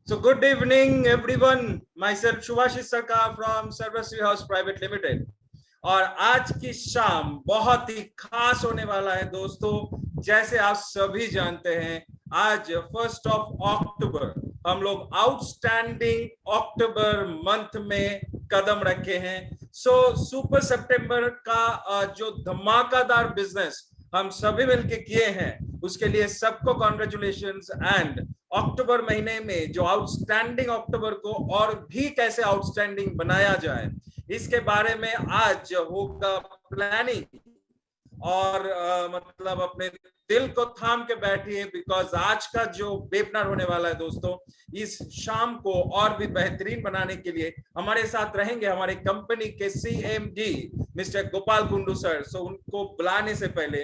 So good evening everyone. Myself Shubhashis Sarkar from Sarvasri House Private Limited. और आज की शाम बहुत ही खास होने वाला है दोस्तों। जैसे आप सभी जानते हैं, आज 1 अक्टूबर हम लोग आउटस्टैंडिंग अक्टूबर मंथ में कदम रखे हैं। सुपर सितंबर का जो धमाकेदार बिजनेस हम सभी मिलके किए हैं, उसके लिए सबको कॉन्ग्रेचुलेशंस। एंड अक्टूबर महीने में जो आउटस्टैंडिंग अक्टूबर को और भी कैसे आउटस्टैंडिंग बनाया जाए, इसके बारे में आज होगा प्लानिंग। और मतलब अपने दिल को थाम के बैठिए, बिकॉज आज का जो वेबिनार होने वाला है दोस्तों, इस शाम को और भी बेहतरीन बनाने के लिए हमारे साथ रहेंगे हमारे कंपनी के CMD mister Gopal Kundu sir. So उनको बुलाने से पहले,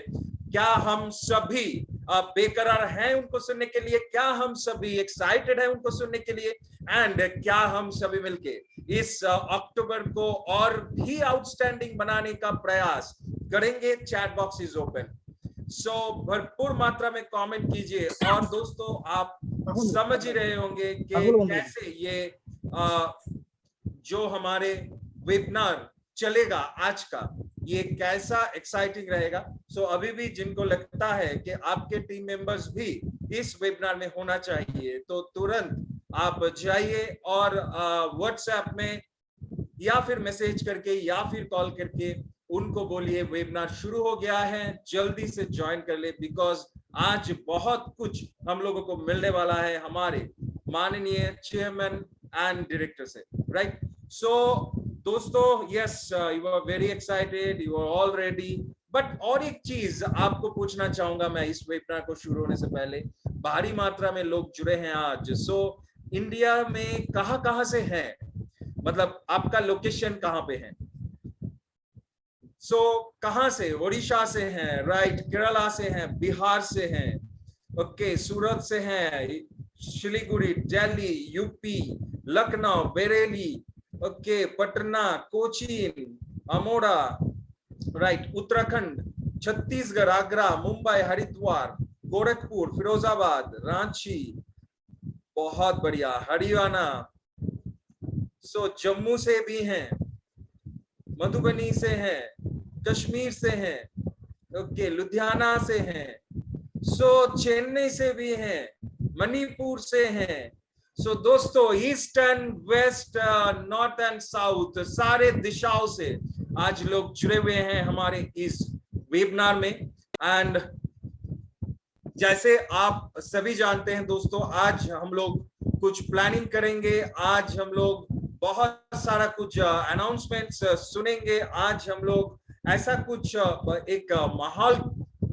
क्या हम सभी बेकरार हैं उनको सुनने के लिए? क्या हम सभी एक्साइटेड हैं उनको सुनने के लिए? एंड क्या हम सभी मिलके इस अक्टूबर को और भी आउटस्टैंडिंग बनाने का प्रयास करेंगे? Chat box is open. भरपूर मात्रा में कमेंट कीजिए। और दोस्तों, आप समझ ही रहे होंगे कि कैसे ये जो हमारे वेबिनार चलेगा आज का, ये कैसा एक्साइटिंग रहेगा। अभी भी जिनको लगता है कि आपके टीम मेंबर्स भी इस वेबिनार में होना चाहिए, तो तुरंत आप जाइए और व्हाट्सएप में या फिर मैसेज करके या फिर कॉल करके उनको बोलिए वेबिनार शुरू हो गया है, जल्दी से ज्वाइन कर ले। बिकॉज आज बहुत कुछ हम लोगों को मिलने वाला है हमारे माननीय चेयरमैन एंड डायरेक्टर से, राइट? दोस्तों, yes, you are very excited, you are all ready. But और एक चीज आपको पूछना चाहूंगा मैं इस वेबिनार को शुरू होने से पहले। भारी मात्रा में लोग जुड़े हैं आज। इंडिया में कहां से हैं, मतलब आपका लोकेशन कहां पे है? कहां से? ओडिशा से हैं, राइट? केरला से हैं, बिहार से हैं, ओके, सूरत से हैं, शिलीगुड़ी, दिल्ली, यूपी, लखनऊ, बरेली, ओके, पटना, कोचीन, अमोड़ा, राइट, उत्तराखंड, छत्तीसगढ़, आगरा, मुंबई, हरिद्वार, गोरखपुर, फिरोजाबाद, रांची, बहुत बढ़िया, हरियाणा, जम्मू से भी हैं, मधुबनी से हैं, कश्मीर से हैं, ओके, लुधियाना से हैं, चेन्नई से भी हैं, मणिपुर से हैं। दोस्तों, eastern, west, north and south, सारे दिशाओं से आज लोग जुड़े हुए हैं हमारे इस वेबिनार में। एंड जैसे आप सभी जानते हैं दोस्तों, आज हम लोग कुछ प्लानिंग करेंगे, आज हम लोग बहुत सारा कुछ अनाउंसमेंट्स सुनेंगे, आज हम लोग ऐसा कुछ एक माहौल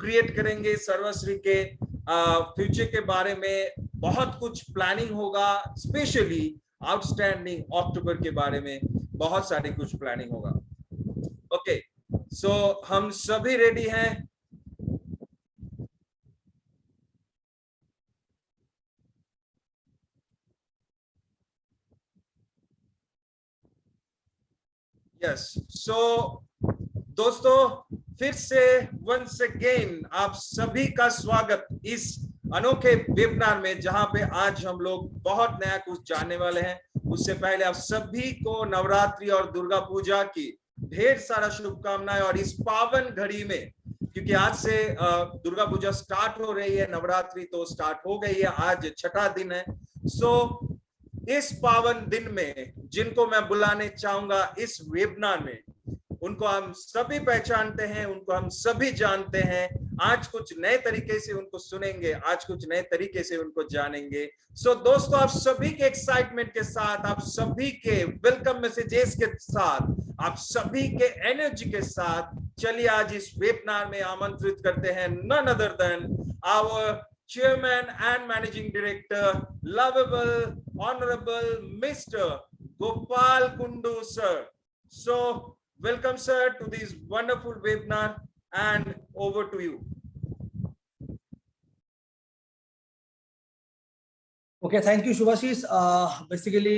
क्रिएट करेंगे सर्वश्री के फ्यूचर के बारे में। बहुत कुछ प्लानिंग होगा, स्पेशली आउटस्टैंडिंग अक्टूबर के बारे में बहुत सारी कुछ प्लानिंग होगा। ओके, हम सभी रेडी हैं? यस। दोस्तों, फिर से वंस अगेन आप सभी का स्वागत इस अनोखे वेबिनार में, जहां पे आज हम लोग बहुत नया कुछ जानने वाले हैं। उससे पहले आप सभी को नवरात्रि और दुर्गा पूजा की ढेर सारा शुभकामनाएं। और इस पावन घड़ी में, क्योंकि आज से दुर्गा पूजा स्टार्ट हो रही है, नवरात्रि तो स्टार्ट हो गई है, आज छठा दिन है। इस पावन दिन में जिनको मैं बुलाने चाहूंगा इस वेबिनार में, उनको हम सभी पहचानते हैं, उनको हम सभी जानते हैं। आज कुछ नए तरीके से उनको सुनेंगे, आज कुछ नए तरीके से उनको जानेंगे। दोस्तों, आप सभी के एक्साइटमेंट के साथ, आप सभी के वेलकम मैसेजेस के साथ, आप सभी के एनर्जी के साथ, चलिए आज इस वेबिनार में आमंत्रित करते हैं none other than our Chairman and Managing Director, lovable, honorable Mr. Gopal Kundu, sir. Welcome, sir, to this wonderful webinar, and over to you. Okay, thank you, Shubhashis. Basically,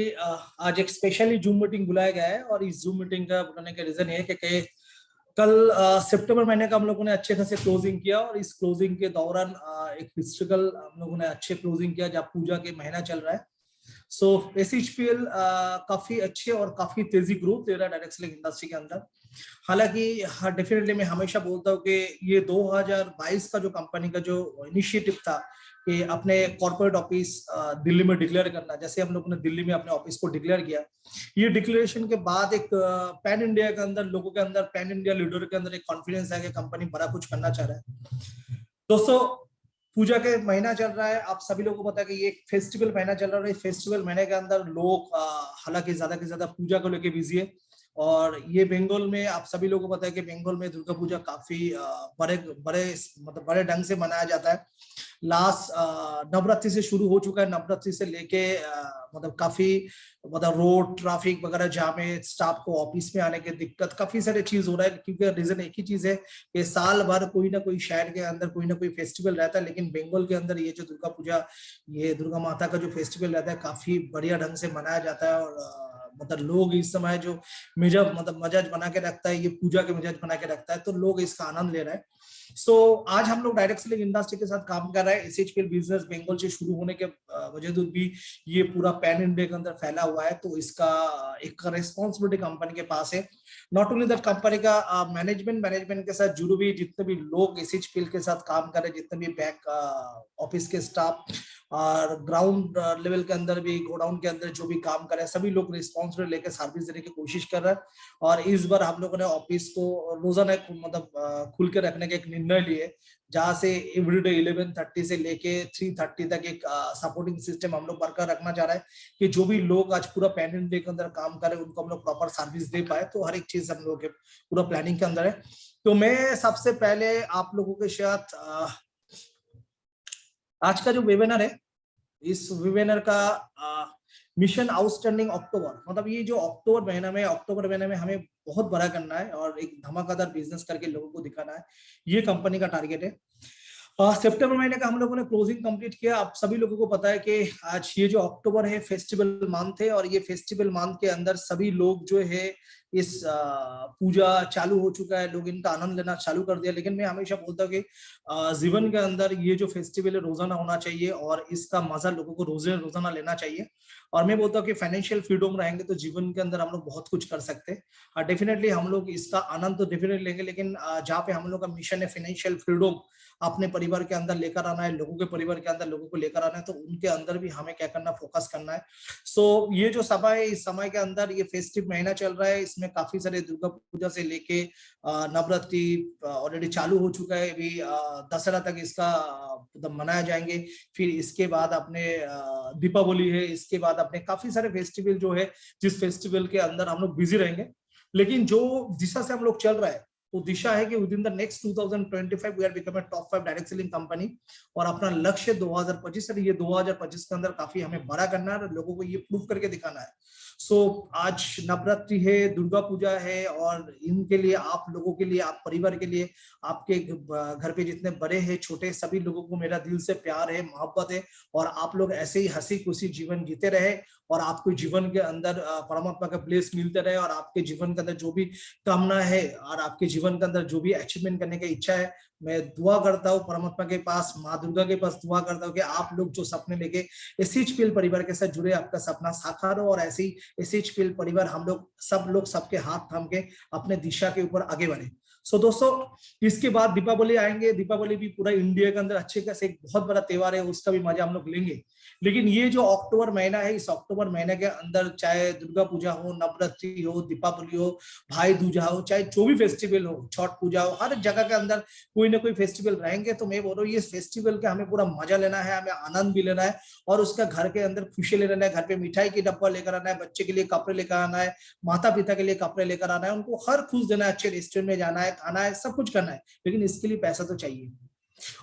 आज एक स्पेशली जूम मीटिंग बुलाया गया है, और इस zoom meeting का बुलाने का रीजन ये है कि कल सितंबर महीने का हम लोगों ने अच्छे खासे क्लोजिंग किया, और इस क्लोजिंग के दौरान एक हिस्टोरिकल हम लोगों ने अच्छे क्लोजिंग किया, जब पूजा के महीना चल रहा है। सो SHPL काफी अच्छे और काफी तेजी ग्रोथ दे रहा है डायरेक्ट सेलिंग इंडस्ट्री के अंदर। हालांकि डेफिनेटली मैं हमेशा बोलता हूँ कि ये 2022 का जो कंपनी का जो इनिशिएटिव था कि अपने कॉर्पोरेट ऑफिस दिल्ली में डिक्लेयर करना, जैसे हम लोगों ने दिल्ली में अपने ऑफिस को डिक्लेयर किया, ये डिक्लेरेशन के बाद एक पैन इंडिया के अंदर लोगों के अंदर, पैन इंडिया लीडर के अंदर एक कॉन्फिडेंस है कि कंपनी बड़ा कुछ करना चाह रहा है। दोस्तों पूजा के महीना चल रहा है, आप सभी लोगों को पता है कि ये एक फेस्टिवल महीना चल रहा है। फेस्टिवल महीने के अंदर लोग हालांकि ज्यादा से ज्यादा पूजा को लेके बिजी है, और ये बंगाल में आप सभी लोगों को पता है कि बंगाल में दुर्गा पूजा काफी बड़े ढंग से मनाया जाता है। लास्ट नवरात्रि से शुरू हो चुका है, नवरात्रि से लेके काफी रोड ट्रैफिक वगैरह जाम है, स्टाफ को ऑफिस में आने की दिक्कत, काफी सारे चीज हो रहा है, क्योंकि रीजन एक ही चीज है कि साल भर कोई ना कोई शहर के अंदर कोई ना कोई फेस्टिवल रहता है, लेकिन बंगाल के अंदर ये जो दुर्गा पूजा, ये दुर्गा माता का जो फेस्टिवल रहता है काफी बढ़िया ढंग से मनाया जाता है। और लोग इस समय जो मिजाज बना के रखता है, ये पूजा के मिजाज बना के रखता है, तो लोग इसका आनंद ले रहे हैं। आज हम लोग डायरेक्ट सेलिंग इंडस्ट्री के साथ काम कर रहे हैं। SHPL बिजनेस बंगाल से शुरू होने के वजह से भी ये पूरा पैन इंडिया के अंदर फैला हुआ है, तो इसका एक रेस्पॉन्सिबिलिटी कंपनी के पास है। नॉट ओनली दैट, कंपनी का मैनेजमेंट के साथ जुड़े हुए जितने भी लोग SHPL के साथ काम कर रहे हैं, जितने भी बैक ऑफिस के स्टाफ और ग्राउंड लेवल के अंदर भी, गोडाउन के अंदर जो भी काम कर रहे हैं, सभी लोग रिस्पॉन्सिबिलिटी लेकर सर्विस देने की कोशिश कर रहे हैं। और इस बार हम लोगों ने ऑफिस को रोजाना खुल के रखने का एक निर्णय लिए, जहां से एवरीडे 11:30 से लेके 3:30 तक एक सपोर्टिंग सिस्टम हम लोग बरकरार रखना चाह रहे हैं, कि जो भी लोग आज पूरा पैन इंडिया के अंदर काम कर रहे हैं उनको हम लोग प्रॉपर सर्विस दे पाए। तो हर एक चीज हम लोग के पूरा प्लानिंग के अंदर है। तो मैं सबसे पहले आप लोगों के साथ आज का जो वेबिनार है, इस वेबिनार का मिशन आउटस्टैंडिंग अक्टूबर, ये जो अक्टूबर महीना में हमें बहुत बड़ा करना है और एक धमाकेदार बिजनेस करके लोगों को दिखाना है, ये कंपनी का टारगेट है। सितंबर महीने का हम लोगों ने क्लोजिंग कंप्लीट किया। आप सभी लोगों को पता है कि आज ये जो अक्टूबर है फेस्टिवल मंथ है, और ये फेस्टिवल मंथ के अंदर सभी लोग जो है इस पूजा चालू हो चुका है, लोग इनका आनंद लेना चालू कर दिया। लेकिन मैं हमेशा बोलता हूँ कि जीवन के अंदर ये जो फेस्टिवल है रोजाना होना चाहिए, और इसका मजा लोगों को रोजाना लेना चाहिए। और मैं बोलता हूँ कि फाइनेंशियल फ्रीडम रहेंगे तो जीवन के अंदर हम लोग बहुत कुछ कर सकते हैं। डेफिनेटली हम लोग इसका आनंद तो डेफिनेटली लेंगे, लेकिन जहाँ पे हम लोग का मिशन है फाइनेंशियल फ्रीडम अपने परिवार के अंदर लेकर आना है, लोगों के परिवार के अंदर लोगों को लेकर आना है, तो उनके अंदर भी हमें क्या करना, फोकस करना है। ये जो समय है, इस समय के अंदर ये फेस्टिव महीना चल रहा है, इसमें काफी सारे दुर्गा पूजा से लेके नवरात्रि ऑलरेडी चालू हो चुका है, अभी दशहरा तक इसका मनाया जाएंगे। फिर इसके बाद अपने दीपावली है, इसके बाद अपने काफी सारे फेस्टिवल जो है, जिस फेस्टिवल के अंदर हम लोग बिजी रहेंगे। लेकिन जो दिशा से हम लोग चल रहा है, तो दिशा है कि within the next 2025 we are become a top 5 direct selling company, और अपना लक्ष्य 2025 है। ये 2025 के अंदर काफी हमें बड़ा करना है और लोगों को ये प्रूव करके दिखाना है। आज नवरात्रि है, दुर्गा पूजा है, और इनके लिए आप लोगों के लिए, आप परिवार के लिए, आपके घर पे जितने बड़े हैं छोटे, सभी लोगों को मेरा दिल से प्यार है, मोहब्बत है, और आप लोग ऐसे ही हंसी खुशी जीवन जीते रहे, और आपको जीवन के अंदर परमात्मा का ब्लेस मिलते रहे, और आपके जीवन के अंदर जो भी कामना है और आपके जीवन के अंदर जो भी अचीवमेंट करने की इच्छा है, मैं दुआ करता हूँ परमात्मा के पास, माँ दुर्गा के पास दुआ करता हूँ कि आप लोग जो सपने लेके SHPL परिवार के साथ जुड़े, आपका सपना साकार हो, और ऐसे ही SHPL परिवार हम लोग सबके हाथ थाम के अपने दिशा के ऊपर आगे बढ़े। दोस्तों इसके बाद दीपावली आएंगे। दीपावली भी पूरा इंडिया के अंदर अच्छे खासे एक बहुत बड़ा त्योहार है, उसका भी मजा हम लोग लेंगे। लेकिन ये जो अक्टूबर महीना है, इस अक्टूबर महीने के अंदर चाहे दुर्गा पूजा हो, नवरात्रि हो, दीपावली हो, भाई दूजा हो, चाहे जो भी फेस्टिवल हो, छठ पूजा हो, हर जगह के अंदर कोई ना कोई फेस्टिवल रहेंगे। तो मैं बोल रहा हूँ, ये फेस्टिवल का हमें पूरा मजा लेना है, हमें आनंद भी लेना है, और उसका घर के अंदर खुशी लेना है। घर पे मिठाई की डब्बा लेकर आना है, बच्चे के लिए कपड़े लेकर आना है, माता पिता के लिए कपड़े लेकर आना है, उनको हर खुश देना है, अच्छे रेस्टोरेंट में जाना है, खाना है, सब कुछ करना है। लेकिन इसके लिए पैसा तो चाहिए।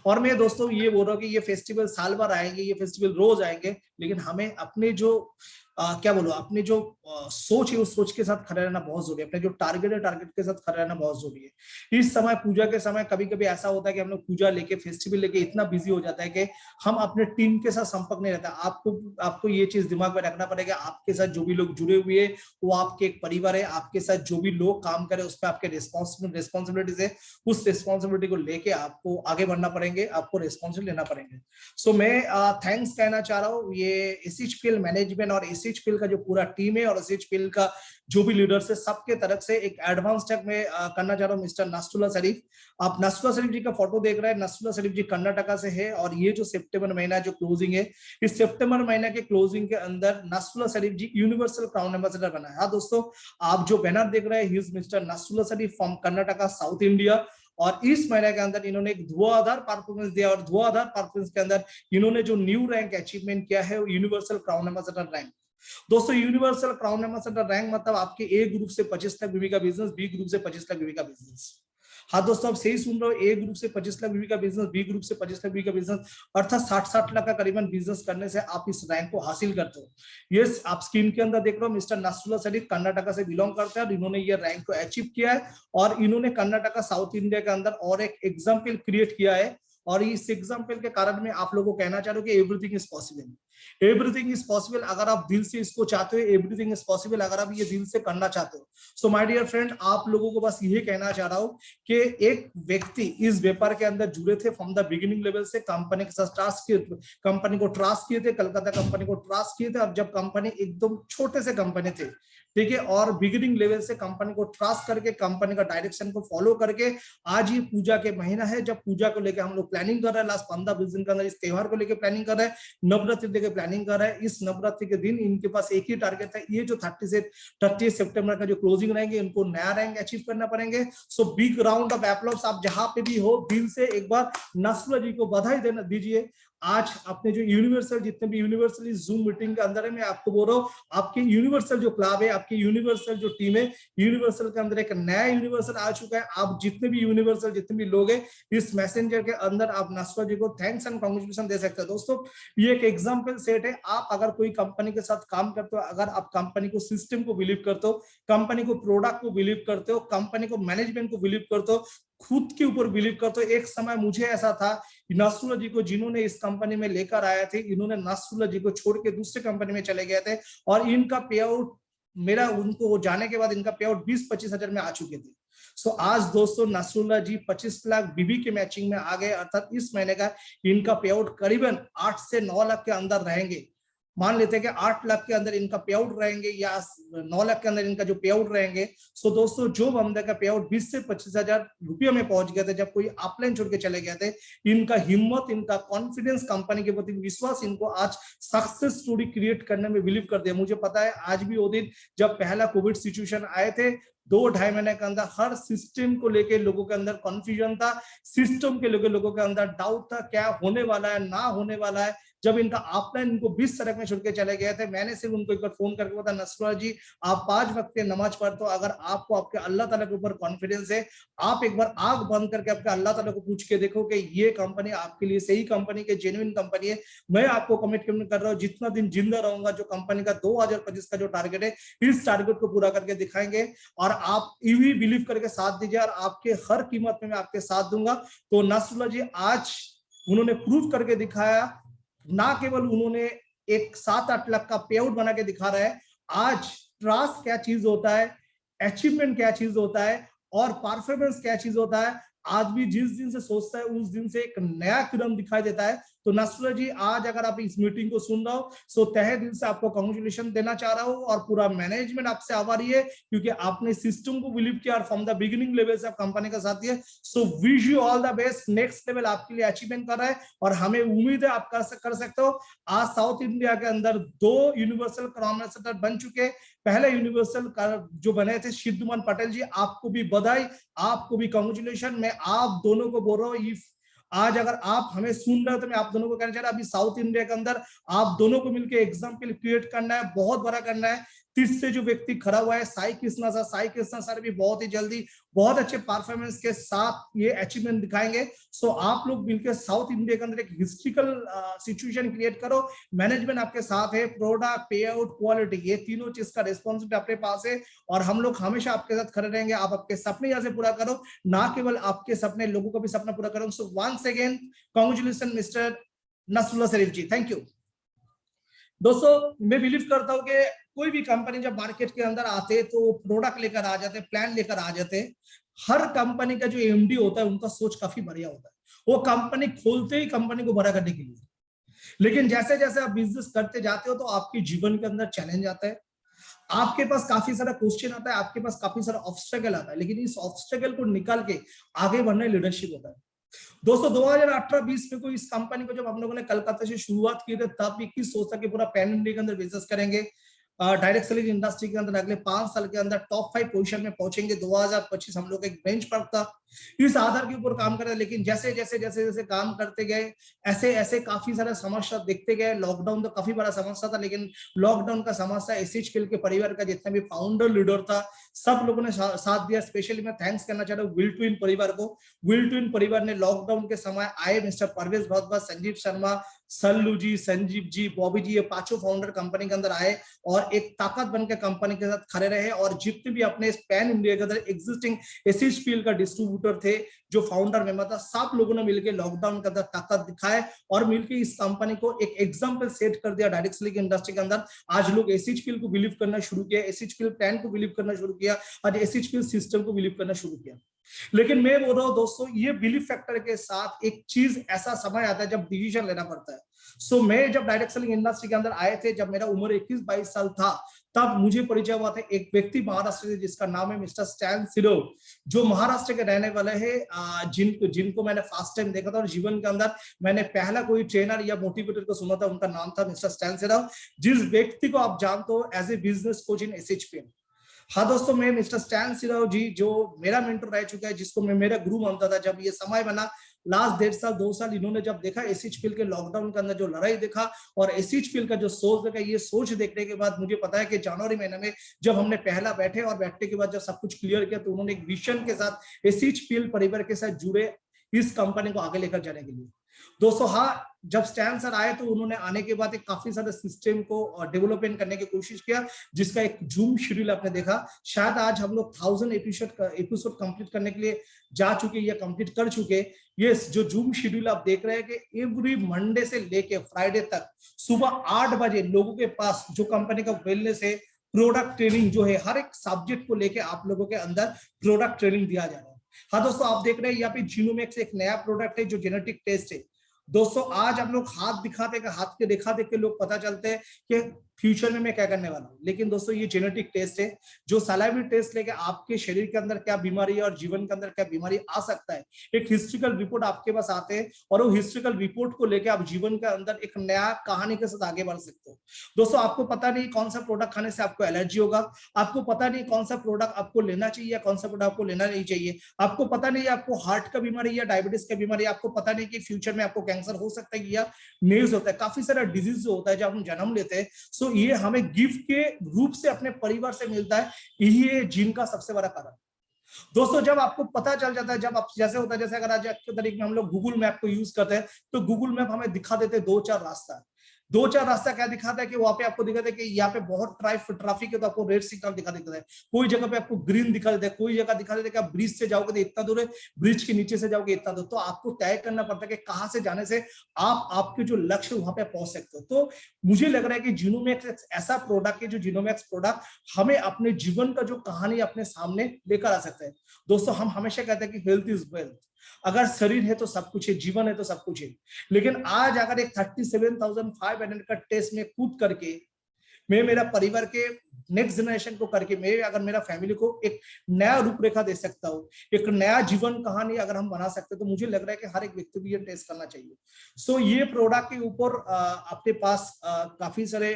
और मैं दोस्तों ये बोल रहा हूँ कि ये फेस्टिवल साल भर आएंगे, ये फेस्टिवल रोज आएंगे, लेकिन हमें अपने जो क्या बोलो, अपनी जो सोच है उस सोच के साथ खड़ा रहना बहुत जरूरी है, अपने जो टारगेट है टारगेट के साथ खड़ा रहना बहुत जरूरी है। इस समय पूजा के समय कभी कभी ऐसा होता है कि हम लोग पूजा लेके फेस्टिवल लेके इतना बिजी हो जाता है कि हम अपने टीम के साथ संपर्क नहीं रहता। आपको ये चीज दिमाग में रखना पड़ेगा, आपके साथ जो भी लोग जुड़े हुए हैं वो आपके एक परिवार है, आपके साथ जो भी लोग काम करे उस पर आपके रिस्पॉन्सिबिलिटीज है, उस रिस्पॉन्सिबिलिटी को लेके आपको आगे बढ़ना पड़ेंगे, आपको रिस्पॉन्सिबिलिटी लेना पड़ेंगे। सो मैं थैंक्स कहना चाह रहा हूँ ये एसएचपीएल मैनेजमेंट और एसएचपीएल का जो पूरा टीम है और एसएचपीएल का जो भी लीडर्स है सबके तरफ से एक एडवांस टैग में करना चाह रहा हूँ मिस्टर नसरुल्ला शरीफ। आप नसरुल्ला शरीफ जी का फोटो देख रहे हैं, नसरुल्ला शरीफ जी कर्नाटका से है और ये जो सितंबर महीना जो क्लोजिंग है, इस सितंबर महीना के क्लोजिंग के अंदर नसरुल्ला शरीफ जी यूनिवर्सल क्राउन एम्बेसडर बना है। हाँ दोस्तों, आप जो बैनर देख रहे हैं, he is mister Nasrullah Sharif from Karnataka south India. और इस महीने के अंदर इन्होंने एक धुआंधार परफॉर्मेंस दिया और धुआंधार परफॉर्मेंस के अंदर इन्होंने जो न्यू रैंक अचीवमेंट किया है वो यूनिवर्सल क्राउन एम्बेसडर रैंक। दोस्तों यूनिवर्सल क्राउन एम्बेसडर रैंक मतलब आपके ए ग्रुप से 25 लाख बीवी का बिजनेस, बी ग्रुप से 25 लाख बीवी का बिजनेस। हाँ दोस्तों, आप सही सुन रहे हो, ए ग्रुप से 25 लाख बीवी का बिजनेस, बी ग्रुप से 25 लाख बीवी का बिजनेस, अर्थात 60 लाख का करीबन बिजनेस करने से आप इस रैंक को हासिल करते हो। ये आप स्क्रीन के अंदर देख रहे हो, मिस्टर नसरुल्ला शरीफ कर्नाटका से बिलोंग करते हैं और इन्होंने ये रैंक को अचीव किया है। और इन्होंने कर्नाटका साउथ इंडिया के अंदर और एक एग्जाम्पल क्रिएट किया है और इस एग्जाम्पल के कारण मैं आप लोगों को कहना चाह रहा हूँ कि everything is possible. Everything is possible अगर आप दिल से इसको चाहते हो, एवरीथिंग इज पॉसिबल अगर आप ये दिल से करना चाहते हो। सो माय डियर फ्रेंड, आप लोगों को बस यही कहना चाह रहा हूं कि एक व्यक्ति इस व्यापार के अंदर जुड़े थे फ्रॉम द बिगिनिंग लेवल से, कंपनी के साथ ट्रस्ट किए, कंपनी को ट्रस्ट किए थे, कलकत्ता कंपनी को ट्रस्ट किए थे। और जब कंपनी एकदम छोटे से कंपनी थे, ठीक है, और बिगिनिंग लेवल से कंपनी को ट्रस्ट करके कंपनी का डायरेक्शन को फॉलो करके आज ये पूजा के महीना है जब पूजा को लेकर हम लोग प्लानिंग कर रहे हैं, लास्ट 15-20 दिन के अंदर इस त्योहार को लेकर प्लानिंग कर रहे हैं, नवरात्रि लेकर प्लानिंग कर रहे हैं। इस नवरात्रि के दिन इनके पास एक ही टारगेट है, ये जो 30 सितंबर का जो क्लोजिंग रहेंगे इनको नया रैंक अचीव करना पड़ेंगे। So big round of applause, आप जहां पे भी हो दिल से एक बार नसरुल्ला जी को बधाई देना दीजिए। आज अपने जो यूनिवर्सल जितने भी यूनिवर्सल इस जूम मीटिंग के अंदर है, मैं आपको बोल रहा हूँ आपके यूनिवर्सल जो क्लब है, आपकी यूनिवर्सल जो टीम है, यूनिवर्सल के अंदर एक नया यूनिवर्सल आ चुका है। आप जितने भी यूनिवर्सल जितने भी लोग हैं इस मैसेंजर के अंदर आप नसरुल्ला जी को थैंक्स एंड कांग्रेचुलेशन दे सकते हैं। दोस्तों ये एक एग्जांपल सेट है, आप अगर कोई कंपनी के साथ काम करते हो, अगर आप कंपनी को सिस्टम को बिलीव करते हो, कंपनी को प्रोडक्ट को बिलीव करते हो, कंपनी को मैनेजमेंट को बिलीव करते हो, खुद के ऊपर बिलीव करते हो। एक समय मुझे ऐसा था, नसरुल्ला जी को जिन्होंने इस कंपनी में लेकर आए थे, इन्होंने नसरुल्ला जी को छोड़ के दूसरे कंपनी में चले गए थे और इनका पे आउट मेरा उनको जाने के बाद इनका पे आउट 20-25 हजार में आ चुके थे। सो आज दोस्तों नसरुल्ला जी 25 लाख बीबी के मैचिंग में आ गए, अर्थात इस महीने का इनका पे आउट करीबन 8 से 9 लाख के अंदर रहेंगे। मान लेते हैं कि 8 लाख के अंदर इनका पे आउट रहेंगे या 9 लाख के अंदर इनका जो पे आउट रहेंगे। सो दोस्तों जो बंदे का पे आउट 20 से 25 हजार रुपये में पहुंच गए थे जब कोई अपलाइन छोड़ के चले गए थे, इनका हिम्मत, इनका कॉन्फिडेंस, कंपनी के प्रति विश्वास इनको आज सक्सेस स्टोरी क्रिएट करने में बिलीव कर दिया। मुझे पता है आज भी वो दिन जब पहला कोविड सिचुएशन आए थे, 2-2.5 महीने के अंदर हर सिस्टम को लेके लोगों के अंदर कॉन्फ्यूजन था, सिस्टम के लोगों के अंदर डाउट था क्या होने वाला है ना होने वाला है। जब इनका ऑफलाइन इनको 20 सड़क में छोड़ के चले गए थे, मैंने सिर्फ उनको एक बार फोन करके बोला, नसरुल्ला जी आप 5 वक्त की नमाज पढ़ते हो, अगर आपको आपके अल्लाह ताला के ऊपर कॉन्फिडेंस है, आप एक बार आंख बंद करके आपके अल्लाह ताला को पूछ के देखो कि ये कंपनी आपके लिए सही कंपनी के जेन्युइन कंपनी है। मैं आपको कमिटमेंट कर रहा हूँ जितना दिन जिंदा रहूंगा, जो कंपनी का 2025 का जो टारगेट है, इस टारगेट को पूरा करके दिखाएंगे और आप ईवी बिलीव करके साथ दीजिए और आपके हर कीमत में मैं आपके साथ दूंगा। तो नसरुल्ला जी आज उन्होंने प्रूव करके दिखाया, ना केवल उन्होंने एक 7-8 लाख का पे आउट बना के दिखा रहा है, आज ट्रस्ट क्या चीज होता है, अचीवमेंट क्या चीज होता है और परफॉर्मेंस क्या चीज होता है, आदमी जिस दिन से सोचता है उस दिन से एक नया किरण दिखाई देता है। तो नसरुल्ला जी आज अगर आप इस मीटिंग को सुन रहे हो, सो तहे दिल से आपको कांग्रेचुलेशन देना चाह रहा हूं और पूरा मैनेजमेंट आपसे आभारी है क्योंकि आपने सिस्टम को बिलीव किया और फ्रॉम द बिगिनिंग लेवल से आप कंपनी का साथ दिया। सो wish you all the best, next level आपके लिए अचीवमेंट कर रहा है और हमें उम्मीद है आप कर सकते हो। आज साउथ इंडिया के अंदर 2 यूनिवर्सल क्राउन एम्बेसडर बन चुके, पहले यूनिवर्सल जो बने थे सिद्धूमन पटेल जी, आपको भी बधाई, आपको भी कांग्रेचुलेशन। मैं आप दोनों को बोल रहा हूँ, इफ आज अगर आप हमें सुन रहे हो तो मैं आप दोनों को कहना चाह रहा हूं, अभी साउथ इंडिया के अंदर आप दोनों को मिलकर एग्जाम्पल क्रिएट करना है, बहुत बड़ा करना है। तीसरे जो व्यक्ति खड़ा हुआ है साई कृष्णा सर, साई कृष्णा सर भी बहुत ही जल्दी बहुत अच्छे परफॉर्मेंस के साथ ये अचीवमेंट दिखाएंगे। सो आप लोग मिलकर साउथ इंडिया के अंदर एक हिस्ट्रिकल सिचुएशन क्रिएट करो। मैनेजमेंट आपके साथ है, प्रोडक्ट, पे आउट, क्वालिटी, ये तीनों चीज का रिस्पॉन्सिबिलिटी अपने पास है और हम लोग हमेशा आपके साथ खड़े रहेंगे। आप आपके सपने यहाँ से पूरा करो, ना केवल आपके सपने, लोगों का भी सपना पूरा करो। So once again congratulation mister Nasrullah Sharif ji, thank you. दोस्तों मैं बिलीव करता हूं कि कोई भी कंपनी जब मार्केट के अंदर आते तो प्रोडक्ट लेकर आ जाते, प्लान लेकर आ जाते। हर कंपनी का जो एमडी होता है उनका सोच काफी बढ़िया होता है, वो कंपनी खोलते ही कंपनी को बड़ा करने के लिए। लेकिन जैसे जैसे आप बिजनेस करते जाते हो तो आपके जीवन के अंदर चैलेंज आता है, आपके पास काफी सारा क्वेश्चन आता है, आपके पास काफी सारा ऑब्स्टेकल आता है, लेकिन इस ऑब्स्टेकल को निकाल के आगे बढ़ना लीडरशिप होता है। दोस्तों 2018-20 में कोई इस कंपनी को जब हम लोगों ने कलकत्ता से शुरुआत की थी तब भी किस सोचा कि पूरा पैन इंडिया के अंदर बिजनेस करेंगे, डायरेक्ट सेलिंग इंडस्ट्री के अंदर अगले 5 साल के अंदर टॉप 5 पोजीशन में पहुंचेंगे। 2025 हम लोग एक बेंचमार्क था, इस आधार के ऊपर काम कर रहे। लेकिन जैसे जैसे जैसे जैसे काम करते गए ऐसे ऐसे काफी सारा समस्या देखते गए। लॉकडाउन तो काफी बड़ा समस्या था, लेकिन लॉकडाउन का समस्या एसएचपीएल के परिवार का जितना भी फाउंडर लीडर था सब लोगों ने साथ दिया। स्पेशली मैं थैंक्स करना चाह रहा हूँ विल ट्विन परिवार को। विल ट्विन परिवार ने लॉकडाउन के समय आए मिस्टर परवेज भारद्वाज, संजीव शर्मा, सल्लू जी, संजीव जी, बॉबी जी, ये पांचों फाउंडर कंपनी के अंदर आए और एक ताकत बनकर कंपनी के साथ खड़े रहे। और जितने भी अपने पैन इंडिया के अंदर एग्जिस्टिंग एसएचपीएल का डिस्ट्रीब्यूटर थे, जो फाउंडर मेंबर था, सब लोगों ने मिलकर लॉकडाउन के अंदर ताकत दिखाए और मिलकर इस कंपनी को एक एग्जांपल सेट कर दिया डायरेक्ट सेलिंग इंडस्ट्री के अंदर। आज लोग एसएचपीएल को बिलीव करना शुरू किया, एसएचपीएल प्लान को बिलीव करना शुरू किया, आज एसएचपीएल सिस्टम को बिलीव करना शुरू किया। लेकिन मैं बोल रहा हूं दोस्तों, ये बिलीफ फैक्टर के साथ एक चीज ऐसा समय आता है जब डिसीजन लेना पड़ता है। सो मैं जब डायरेक्ट सेलिंग इंडस्ट्री के अंदर आए थे, जब मेरा उम्र 21-22 साल था, तब मुझे परिचय हुआ था एक व्यक्ति महाराष्ट्र से जिसका नाम है मिस्टर स्टैन सिरोव, जो महाराष्ट्र के रहने वाले हैं, जिनको मैंने फर्स्ट टाइम देखा था और जीवन के अंदर मैंने पहला कोई ट्रेनर या मोटिवेटर को सुना था, उनका नाम था मिस्टर स्टैन सिरोव, जिस व्यक्ति को आप जानते हो as a business coach in SHPL. हाँ दोस्तों, मैं मिस्टर स्टैन सिरोव जी, जो मेरा मेंटर रह चुका है, जिसको मैं मेरा गुरु मानता था, जब ये समय बना लास्ट 1.5 साल 2 साल, इन्होंने जब देखा एसएचपीएल के लॉकडाउन के अंदर जो लड़ाई देखा और एसएचपीएल का जो सोच देखा, ये सोच देखने के बाद मुझे पता है कि जनवरी महीने में जब हमने पहला बैठे और बैठने के बाद जब सब कुछ क्लियर किया, तो उन्होंने एक विजन के साथ एसएचपीएल परिवार के साथ जुड़े इस कंपनी को आगे लेकर जाने के लिए। दोस्तों हाँ, जब स्टैन सर आए तो उन्होंने आने के बाद एक काफी सारे सिस्टम को डेवलपमेंट करने की कोशिश किया, जिसका एक जूम शेड्यूल आपने देखा। शायद आज हम लोग 1000 एपिसोड कंप्लीट करने के लिए जा चुके या कंप्लीट कर चुके। ये जो जूम शेड्यूल आप देख रहे हैं कि एवरी मंडे से लेके फ्राइडे तक सुबह 8 बजे लोगों के पास जो कंपनी का वेलनेस है, प्रोडक्ट ट्रेनिंग जो है, हर एक सब्जेक्ट को लेके आप लोगों के अंदर प्रोडक्ट ट्रेनिंग दिया जा रहा है। हाँ दोस्तों, आप देख रहे हैं यहाँ पे जीनोमिक्स एक नया प्रोडक्ट है जो जेनेटिक टेस्ट है। दोस्तों आज हम लोग हाथ दिखाते हैं, हाथ के देखा देख के लोग पता चलते हैं कि फ्यूचर में मैं क्या करने वाला हूं, लेकिन दोस्तों ये जेनेटिक टेस्ट है जो सलाइवरी टेस्ट लेके आपके शरीर के अंदर क्या बीमारी है और जीवन के अंदर क्या बीमारी आ सकता है, एक हिस्ट्रिकल रिपोर्ट आपके पास आते हैं और वो हिस्ट्रिकल रिपोर्ट को लेके आप जीवन के अंदर एक नया कहानी के साथ आगे बढ़ सकते हो। दोस्तों आपको पता नहीं कौन सा प्रोडक्ट खाने से आपको एलर्जी होगा, आपको पता नहीं कौन सा प्रोडक्ट आपको लेना चाहिए या कौन सा प्रोडक्ट आपको लेना नहीं चाहिए, आपको पता नहीं आपको हार्ट का बीमारी या डायबिटीज का बीमारी, आपको पता नहीं कि फ्यूचर में आपको कैंसर हो सकता है या नेल्स होता है, काफी सारा डिजीज जो होता है जब हम जन्म लेते हैं। सो ये हमें गिफ्ट के रूप से अपने परिवार से मिलता है, यही है जीन का सबसे बड़ा कारण। दोस्तों जब आपको पता चल जाता है, जब आप जैसे होता है, जैसे अगर आज के तरीके में हम लोग गूगल मैप को यूज करते हैं तो गूगल मैप हमें दिखा देते हैं 2-4 रास्ता। 2-4 रास्ता क्या दिखाता है कि वहां पे आपको दिखाता है कि यहाँ पे बहुत ट्रैफिक है तो आपको रेड सिग्नल दिखा देता है, कोई जगह पे आपको ग्रीन दिखा देता है, कोई जगह दिखा देता है कि आप ब्रिज से जाओगे तो इतना दूर है, ब्रिज के नीचे से जाओगे इतना दूर। तो आपको तय करना पड़ता है कि कहां से जाने से आप आपके जो लक्ष्य वहां पे पहुंच सकते हो। तो मुझे लग रहा है कि जीनोमिक्स ऐसा प्रोडक्ट है जो जीनोमिक्स प्रोडक्ट हमें अपने जीवन का जो कहानी अपने सामने लेकर आ सकता है। दोस्तों हम हमेशा कहते हैं कि हेल्थ इज वेल्थ, अगर शरीर है तो सब कुछ है, जीवन है तो सब कुछ है। लेकिन आज अगर एक 37,500 का टेस्ट में कूद करके मैं मेरा परिवार के नेक्स्ट जनरेशन को करके मैं अगर मेरा फैमिली को एक नया रूपरेखा दे सकता हूँ, एक नया जीवन कहानी अगर हम बना सकते हैं, तो मुझे लग रहा है कि हर एक व्यक्ति को ये टेस्ट करना चाहिए। सो ये प्रोडक्ट के ऊपर आपके पास काफी सारे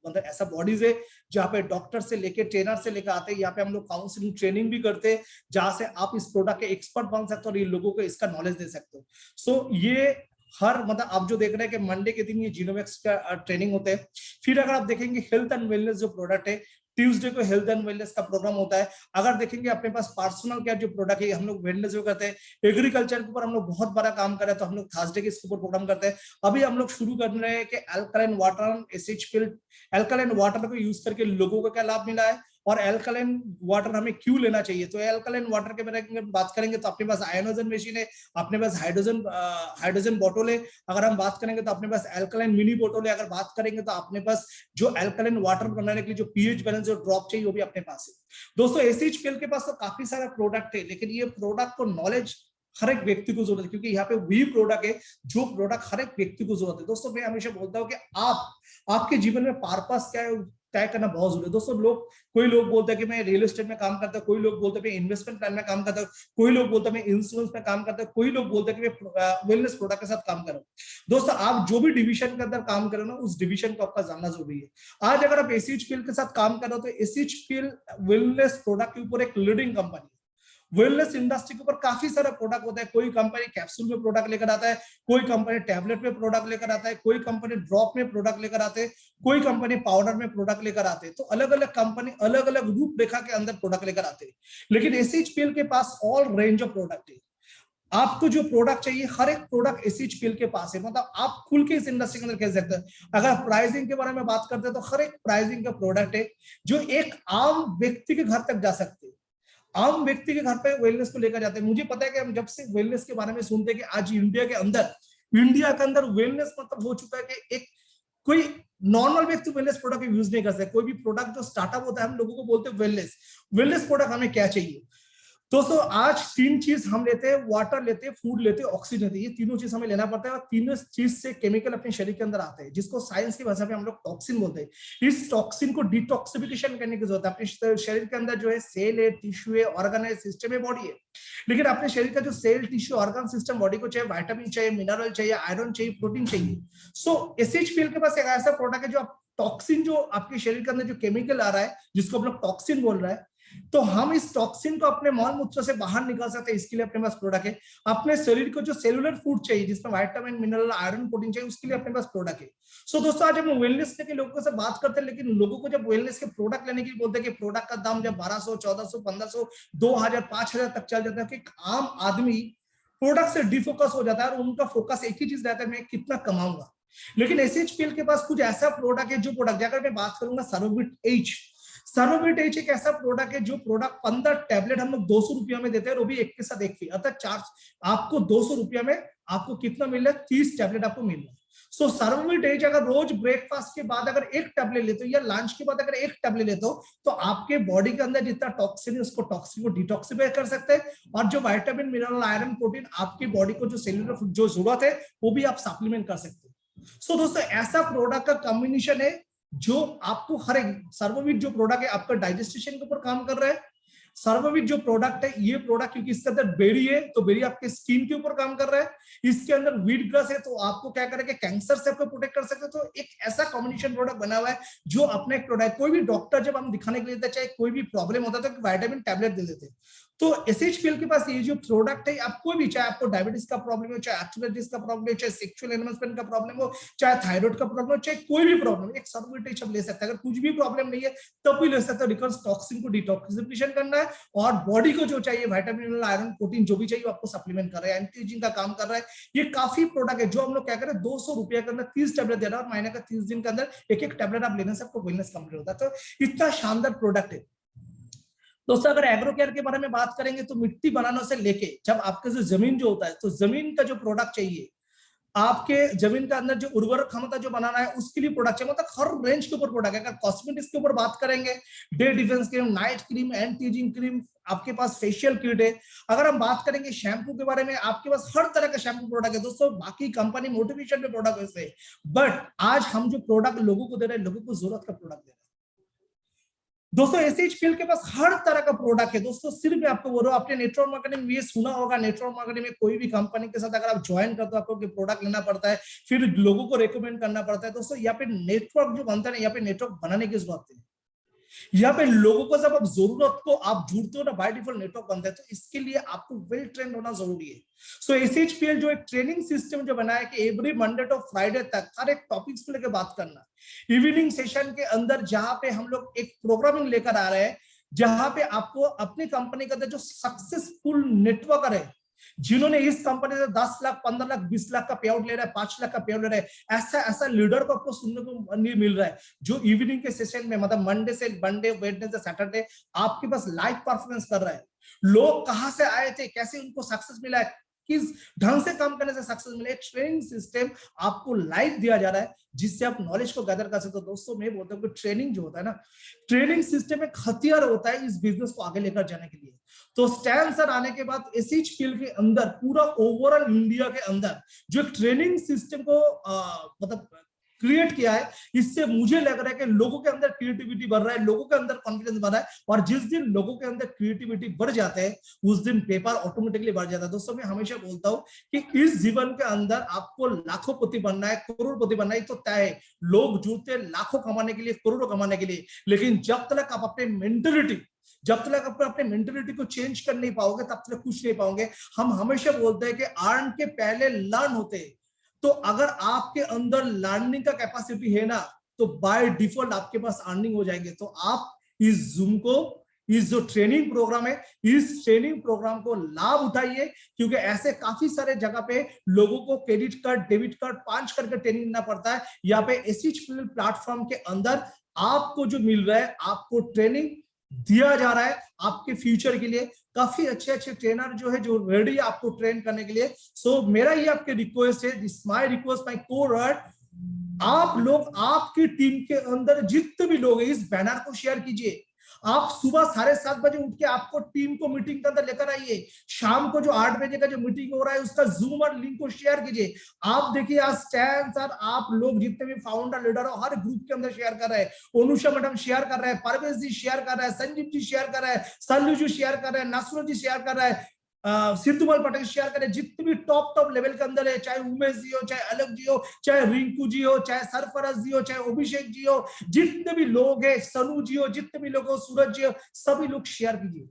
मतलब ऐसा बॉडीज है जहाँ पे डॉक्टर से लेके ट्रेनर से लेकर आते हैं। यहाँ पे हम लोग काउंसलिंग ट्रेनिंग भी करते हैं जहां से आप इस प्रोडक्ट के एक्सपर्ट बन सकते हो और ये लोगों को इसका नॉलेज दे सकते हो। सो ये हर मतलब आप जो देख रहे हैं कि मंडे के दिन ये जीनोमिक्स का ट्रेनिंग होता है। फिर अगर आप देखेंगे हेल्थ एंड वेलनेस जो प्रोडक्ट है, ट्यूसडे को हेल्थ एंड वेलनेस का प्रोग्राम होता है। अगर देखेंगे अपने पास पर्सनल केयर जो प्रोडक्ट है हम लोग वेडनेसडे करते हैं। एग्रीकल्चर के ऊपर हम लोग बहुत बड़ा काम कर रहे हैं तो हम लोग थर्सडे के इसके ऊपर प्रोग्राम करते हैं। अभी हम लोग शुरू कर रहे हैं कि अल्कलाइन वाटर एसएचपीएल अल्कलाइन वाटर को यूज करके लोगों को क्या लाभ मिला है और एल्कलाइन वाटर हमें क्यों लेना चाहिए। तो एल्कलाइन वाटर के बारे में बात करेंगे तो अपने पास आयनोजन मशीन है, अपने पास हाइड्रोजन बोतल है। अगर हम बात करेंगे तो अपने पास एल्कलाइन मिनी बोतल है। अगर बात करेंगे तो अपने पास जो एल्कलाइन वाटर बनाने के लिए जो पीएच बैलेंस जो ड्रॉप चाहिए वो भी अपने पास है। दोस्तों एसएचपीएल के पास तो काफी सारा प्रोडक्ट है, लेकिन ये प्रोडक्ट को नॉलेज हर एक व्यक्ति को जरूरत है, क्योंकि यहाँ पे वही प्रोडक्ट है जो प्रोडक्ट हर एक व्यक्ति को जरूरत है। दोस्तों मैं हमेशा बोलता हूँ कि आपके जीवन में पर्पस क्या है तय करना बहुत जरूरी है। दोस्तों कोई लोग बोलते हैं कि मैं रियल एस्टेट में काम करता हूँ, कोई लोग बोलते हैं मैं इन्वेस्टमेंट प्लान में काम करता हूँ, कोई लोग बोलते हैं मैं इंश्योरेंस में काम करता हूँ, कोई लोग बोलते हैं कि मैं वेलनेस प्रोडक्ट के साथ काम कर रहा हूँ। दोस्तों आप जो भी डिवीजन के अंदर काम कर रहे हो ना, उस डिवीजन को आपका जानना जरूरी है। आज अगर आप एसएचपीएल के साथ काम कर रहे हो तो एसएचपीएल वेलनेस प्रोडक्ट के ऊपर एक लीडिंग कंपनी है। वेलनेस इंडस्ट्री के ऊपर काफी सारा प्रोडक्ट होता है। कोई कंपनी कैप्सूल में प्रोडक्ट लेकर आता है, कोई कंपनी टैबलेट में प्रोडक्ट लेकर आता है, कोई कंपनी ड्रॉप में प्रोडक्ट लेकर आते हैं, कोई कंपनी पाउडर में प्रोडक्ट लेकर आते हैं। तो अलग अलग कंपनी अलग अलग रूपरेखा के अंदर प्रोडक्ट लेकर आते हैं, लेकिन एसएचपीएल के पास ऑल रेंज ऑफ प्रोडक्ट है। आपको जो प्रोडक्ट चाहिए हर एक प्रोडक्ट एसएचपीएल के पास है। मतलब आप खुल के इस इंडस्ट्री के अंदर कह सकते हैं। अगर प्राइसिंग के बारे में बात करते हैं तो हर एक प्राइसिंग का प्रोडक्ट है जो एक आम व्यक्ति के घर तक जा सकते हैं। आम व्यक्ति के घर पे वेलनेस को लेकर जाते हैं। मुझे पता है कि हम जब से वेलनेस के बारे में सुनते हैं कि आज इंडिया के अंदर वेलनेस मतलब हो चुका है कि एक कोई नॉर्मल व्यक्ति वेलनेस प्रोडक्ट यूज नहीं कर सकता। कोई भी प्रोडक्ट जो स्टार्टअप होता है हम लोगों को बोलते हैं वेलनेस प्रोडक्ट हमें क्या चाहिए। दोस्तों आज 3 चीज हम लेते हैं, वाटर लेते हैं, फूड लेते हैं, ऑक्सीजन लेते हैं। ये तीनों चीज हमें लेना पड़ता है और तीनों चीज से केमिकल अपने शरीर के अंदर आते हैं, जिसको साइंस की भाषा में हम लोग टॉक्सिन बोलते हैं। इस टॉक्सिन को डिटॉक्सिफिकेशन करने की जरूरत है। अपने शरीर के अंदर जो है सेल है, टिश्यू है, ऑर्गन है, सिस्टम है, बॉडी है। लेकिन अपने शरीर का जो cell, tissue, organ, system, body को चाहिए विटामिन चाहिए, मिनरल चाहिए, आयरन चाहिए, प्रोटीन चाहिए। सो एसएचपीएल के पास एक ऐसा प्रोडक्ट है जो टॉक्सिन जो आपके शरीर के अंदर जो केमिकल आ रहा है जिसको हम लोग टॉक्सिन बोल रहा है, तो हम इस टॉक्सिन को अपने मल मूत्र से बाहर निकाल सकते हैं। इसके लिए अपने पास प्रोडक्ट है। अपने शरीर को जो सेलुलर फूड चाहिए जिसमें विटामिन, मिनरल, आयरन, प्रोटीन चाहिए, उसके लिए अपने पास प्रोडक्ट है। सो दोस्तों आज हम वेलनेस के लोगों से बात करते हैं, लेकिन लोगों को जब वेलनेस के प्रोडक्ट लेने के लिए बोलते हैं कि प्रोडक्ट का दाम जब 1200, 1400, 1500, 2000, 5000 तक चल जाता है कि आम आदमी प्रोडक्ट से डिफोकस हो जाता है और उनका फोकस एक ही चीज रहता है, मैं कितना कमाऊंगा। लेकिन एसएचपीएल के पास कुछ ऐसा प्रोडक्ट है जो प्रोडक्ट, अगर मैं बात करूंगा सर्वोविट एच एक ऐसा प्रोडक्ट है जो प्रोडक्ट 15 टैबलेट हम लोग 200 रुपया में देते हैं और वो भी एक के साथ एक फ्री। अर्थात आपको 200 रुपया में आपको कितना मिल रहा है, 30 टैबलेट आपको मिल रहा है। सो सर्वोविट एच अगर रोज ब्रेकफास्ट के बाद अगर एक टैबलेट लेते हो या लंच के बाद अगर एक टैबलेट लेते हो तो आपके बॉडी के अंदर जितना टॉक्सिन है उसको टॉक्सिन को डिटॉक्सिफाई कर सकते हैं और जो विटामिन, मिनरल, आयरन, प्रोटीन आपकी बॉडी को जो सेलुलर जो जरूरत है वो भी आप सप्लीमेंट कर सकते हैं। सो दोस्तों ऐसा प्रोडक्ट का कॉम्बिनेशन है जो आपको हर एक सर्वोविट जो प्रोडक्ट है आपका डाइजेस्टेशन के ऊपर काम कर रहा है। सर्वोविट जो प्रोडक्ट है ये प्रोडक्ट क्योंकि इसके अंदर बेरी है तो बेरी आपके स्किन के ऊपर काम कर रहा है। इसके अंदर व्हीट ग्रास है तो आपको क्या करेगा, कैंसर से आपको प्रोटेक्ट कर सकते हो। तो एक ऐसा कॉम्बिनेशन प्रोडक्ट बना हुआ है जो अपने एक प्रोडक्ट, कोई भी डॉक्टर जब हम दिखाने के लिए चाहे कोई भी प्रॉब्लम होता है तो विटामिन टैबलेट दे देते हैं। तो एसएचपीएल के पास ये जो प्रोडक्ट है आपको भी, चाहे आपको डायबिटीज का प्रॉब्लम हो, चाहे आर्थराइटिस का प्रॉब्लम हो, चाहे सेक्सुअल एनहांसमेंट का प्रॉब्लम हो, चाहे थायराइड का प्रॉब्लम हो, चाहे कोई भी प्रॉब्लम, एक सर्वोविट आप ले सकते हैं। अगर कुछ भी प्रॉब्लम नहीं है तब भी ले सकते हैं। बिकॉज टॉक्सिन को डिटॉक्सिफिकेशन करना है और बॉडी को जो चाहिए विटामिन, आयरन, प्रोटीन जो भी चाहिए आपको सप्लीमेंट कर रहा है, एंटी एजिंग का काम कर रहा है। ये काफी प्रोडक्ट है जो हम लोग क्या करें 200 रुपया के अंदर 30 टैबलेट दे रहा है और महीने का 30 दिन के अंदर एक एक टैबलेट आप लेने से आपको वेलनेस कंप्लीट होता है। तो इतना शानदार प्रोडक्ट है। दोस्तों अगर एग्रो केयर के बारे में बात करेंगे तो मिट्टी बनाने से लेके जब आपका जो जमीन जो होता है तो जमीन का जो प्रोडक्ट चाहिए, आपके जमीन का अंदर जो उर्वरक क्षमता जो बनाना है उसके लिए प्रोडक्ट चाहिए। मतलब हर रेंज के ऊपर प्रोडक्ट है। अगर कॉस्मेटिक्स के ऊपर बात करेंगे, day defence cream, night cream, anti ageing cream, आपके पास फेशियल किट है। अगर हम बात करेंगे शैम्पू के बारे में, आपके पास हर तरह का शैम्पू प्रोडक्ट है दोस्तों। बाकी कंपनी मोटिवेशन पे प्रोडक्ट वैसे है, बट आज हम जो प्रोडक्ट लोगों को दे रहे हैं, लोगों को जरूरत का प्रोडक्ट दे रहे हैं दोस्तों। एसएचपीएल के पास हर तरह का प्रोडक्ट है दोस्तों। सिर्फ मैं आपको बोल रहा हूँ, आपने नेटवर्क मार्केटिंग में ये सुना होगा, नेटवर्क मार्केटिंग में कोई भी कंपनी के साथ अगर आप ज्वाइन करते हो, आपको प्रोडक्ट लेना पड़ता है, फिर लोगों को रेकमेंड करना पड़ता है दोस्तों। यहाँ पे नेटवर्क जो बनता है, यहाँ पे नेटवर्क बनाने की जरूरत है। यहाँ पे लोगों को जब आप जरूरत को आप जुड़ते हो ना, बाय डिफॉल्ट नेटवर्क बनता है। तो इसके लिए आपको वेल ट्रेंड होना जरूरी है। सो एसएचपीएल जो एक ट्रेनिंग सिस्टम जो बनाया कि एवरी मंडे टू फ्राइडे तक हर एक टॉपिक्स को लेकर बात करना। इवनिंग सेशन के अंदर जहां पे हम लोग एक प्रोग्रामिंग लेकर आ रहे हैं, जहां पे आपको अपनी कंपनी का जो सक्सेसफुल नेटवर्कर है, जिन्होंने इस कंपनी से 10 लाख 15 लाख 20 लाख का पे आउट ले रहा है, 5 लाख का पे आउट ले रहा है, ऐसा लीडर को आपको सुनने को नहीं मिल रहा है, जो इवनिंग के सेशन में मतलब मंडे से मंडे, वेडनेसडे, सैटरडे आपके पास लाइव परफॉर्मेंस कर रहा है। लोग कहां से आए थे, कैसे उनको सक्सेस मिला है, किस ढंग से काम करने से सक्सेस मिले, एक ट्रेनिंग सिस्टम आपको लाइव दिया जा रहा है, जिससे आप नॉलेज को गैदर कर सकते हो। दोस्तों मैं बोलता हूँ कि ट्रेनिंग जो होता है ना, ट्रेनिंग सिस्टम एक हथियार होता है इस बिजनेस को आगे लेकर जाने के लिए। तो स्टैन सर आने के बाद एसएचपीएल के अंदर पूरा ओवरऑल इंडिया के अंदर जो ट्रेनिंग सिस्टम को मतलब क्रिएट किया है, इससे मुझे लग रहा है कि लोगों के अंदर क्रिएटिविटी बढ़ रहा है, लोगों के अंदर कॉन्फिडेंस बढ़ रहा है। और जिस दिन लोगों के अंदर क्रिएटिविटी बढ़ जाते हैं, उस दिन पेपर ऑटोमेटिकली बढ़ जाता है। दोस्तों मैं हमेशा बोलता हूं कि इस जीवन के अंदर आपको लाखोंपति बनना है, करोड़पति बनना है, तो तय है। लोग जुड़ते हैं लाखों कमाने के लिए, करोड़ों कमाने के लिए, लेकिन जब तक आप अपने मेंटलिटी को चेंज कर नहीं पाओगे, तब तक कुछ नहीं पाओगे। हम हमेशा बोलते हैं कि अर्न के पहले लर्न होते हैं। तो अगर आपके अंदर लर्निंग का कैपेसिटी है ना, तो बाय डिफॉल्ट आपके पास अर्निंग हो जाएंगे। तो आप इस जूम को, इस जो ट्रेनिंग प्रोग्राम है, इस ट्रेनिंग प्रोग्राम को लाभ उठाइए, क्योंकि ऐसे काफी सारे जगह पे लोगों को क्रेडिट कार्ड, डेबिट कार्ड, 5 करके ट्रेनिंग देना पड़ता है। यहाँ पे एसएचपीएल प्लेटफॉर्म के अंदर आपको जो मिल रहा है, आपको ट्रेनिंग दिया जा रहा है आपके फ्यूचर के लिए। काफी अच्छे ट्रेनर जो है, जो रेडी है आपको ट्रेन करने के लिए। सो मेरा ये आपके रिक्वेस्ट है, this my request, my coward, आप लोग आपकी टीम के अंदर जितने भी लोग हैं, इस बैनर को शेयर कीजिए। आप सुबह 7:30 बजे उठ के आपको टीम को मीटिंग के अंदर लेकर आइए। शाम को जो 8 बजे का जो मीटिंग हो रहा है, उसका जूम और लिंक को शेयर कीजिए। आप देखिए आज स्टैन सर, आप लोग जितने भी फाउंडर लीडर हो, हर ग्रुप के अंदर शेयर कर रहे हैं। अनुषा मैडम शेयर कर रहे हैं, परवेश जी शेयर कर रहे हैं, संजीव जी शेयर कर रहे हैं, सल्लू जी शेयर कर रहे हैं, नसरुल जी शेयर कर रहे हैं, सिद्धूमल पटेल शेयर करें। जितने भी टॉप लेवल के अंदर है, चाहे उमेश जी हो, चाहे अलग जी हो, चाहे रिंकू जी हो, चाहे सरफराज जी हो, चाहे अभिषेक जी हो, जितने भी लोग हैं, सनू जी हो, जितने भी लोग हो, सूरज जी हो, सभी लोग शेयर कीजिए।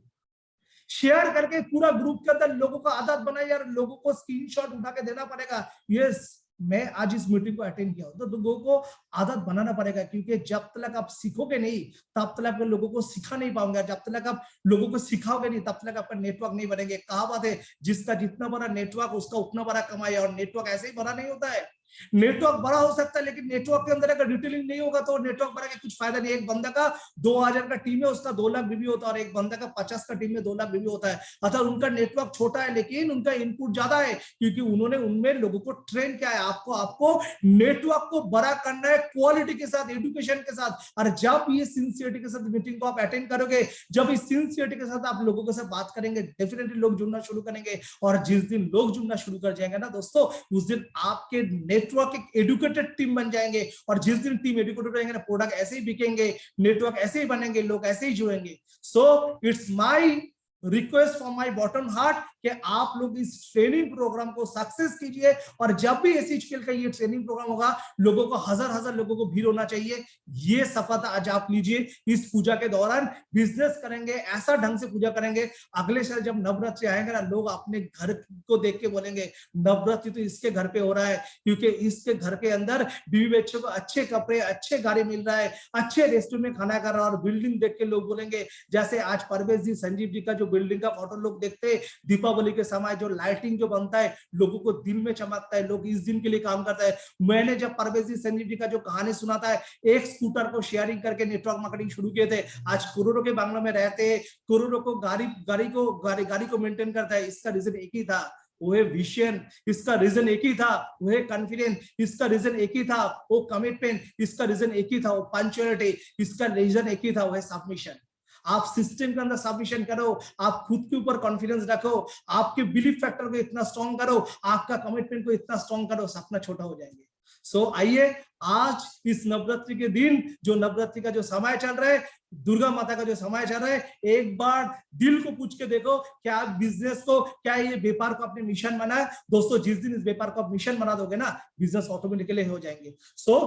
शेयर करके पूरा ग्रुप के अंदर लोगों को आदत बनाए यार, लोगों को स्क्रीनशॉट उठा के देना पड़ेगा। यस, मैं आज इस मीटिंग को अटेंड किया, तो लोगों को आदत बनाना पड़ेगा, क्योंकि जब तक आप सीखोगे नहीं, तब तक आप लोगों को सिखा नहीं पाओगे। जब तक आप लोगों को सिखाओगे नहीं, तब तक आपका नेटवर्क नहीं बनेंगे। कहावत है, जिसका जितना बड़ा नेटवर्क, उसका उतना बड़ा कमाई। और नेटवर्क ऐसे ही बड़ा नहीं होता है। नेटवर्क बड़ा हो सकता है, लेकिन नेटवर्क के अंदर अगर डिटेलिंग नहीं होगा, तो नेटवर्क बड़ा के कुछ फायदा नहीं। एक बंदा का 2000 का टीम है, उसका 2 लाख रिव्यू होता है, और एक बंदा का 50 का टीम में 2 लाख रिव्यू होता है। अर्थात उनका नेटवर्क छोटा है, लेकिन उनका इनपुट ज्यादा है, क्योंकि उन्होंने उनमें लोगों को ट्रेन किया है। आपको नेटवर्क को बड़ा करना है, क्वालिटी के साथ, एजुकेशन के साथ। और जब ये सिंसियरिटी के साथ मीटिंग को आप अटेंड करोगे, जब इस सिंसियरिटी के साथ आप लोगों के साथ बात करेंगे, डेफिनेटली लोग जुड़ना शुरू करेंगे। और जिस दिन लोग जुड़ना शुरू कर जाएंगे ना दोस्तों, उस दिन आपके नेटवर्क एक एडुकेटेड टीम बन जाएंगे। और जिस दिन टीम एडुकेटेड रहेंगे ना, प्रोडक्ट ऐसे ही बिकेंगे, नेटवर्क ऐसे ही बनेंगे, लोग ऐसे ही जुड़ेंगे। So it's my request from my bottom heart कि आप लोग इस ट्रेनिंग प्रोग्राम को सक्सेस कीजिए। और जब भी एसएचपीएल का ये ट्रेनिंग प्रोग्राम होगा, लोगों को हजार लोगों को भीड़ होना चाहिए। ये शपथ आज आप लीजिए। इस पूजा के दौरान बिजनेस करेंगे, ऐसा ढंग से पूजा करेंगे, अगले साल जब नवरात्रि आएंगे ना, लोग अपने घर को देख के बोलेंगे नवरात्रि तो इसके घर पे हो रहा है, क्योंकि इसके घर के अंदर बीवी बच्चों को अच्छे कपड़े, अच्छे गाड़ी मिल रहा है, अच्छे रेस्टोरेंट में खाना कर रहा है। और बिल्डिंग देख के लोग बोलेंगे, जैसे आज परवेश जी, संजीव जी का जो बिल्डिंग का फोटो लोग देखते हैं, दीपावली के समय जो लाइटिंग जो बनता है, लोगों को दिल में चमकता है, लोग इस दिन के लिए काम करता है। मैंने जब परवेश जी, संजीव जी का जो कहानी सुनाता है, एक स्कूटर को शेयरिंग करके नेटवर्क मार्केटिंग शुरू किए थे, आज करोड़ों के बांग्ला में रहते हैं, करोड़ों को गाड़ी को मेंटेन करता है। इसका रीजन एक ही था, वो है विजन। इसका रीजन एक ही था, वो है कॉन्फिडेंस। इसका रीजन एक ही था, वो कमिटमेंट। इसका रीजन एक ही था, वो पंक्चुअलिटी। इसका रीजन एक ही था, वो है सबमिशन। आप सिस्टम के अंदर सबमिशन करो, आप खुद के ऊपर कॉन्फिडेंस रखो, आपके बिलीफ फैक्टर को इतना स्ट्रॉन्ग करो, आपका कमिटमेंट को इतना स्ट्रॉन्ग करो, सपना छोटा हो जाएंगे। सो आइए आज इस नवरात्रि के दिन, जो नवरात्रि का जो समय चल रहा है, दुर्गा माता का जो समय चल रहा है, एक बार दिल को पूछ के देखो, क्या आप बिजनेस को, क्या ये व्यापार को अपने मिशन बना है? दोस्तों, जिस दिन इस व्यापार को आप मिशन बना दोगे ना, बिजनेस ऑटोमेटिकली हो जाएंगे। सो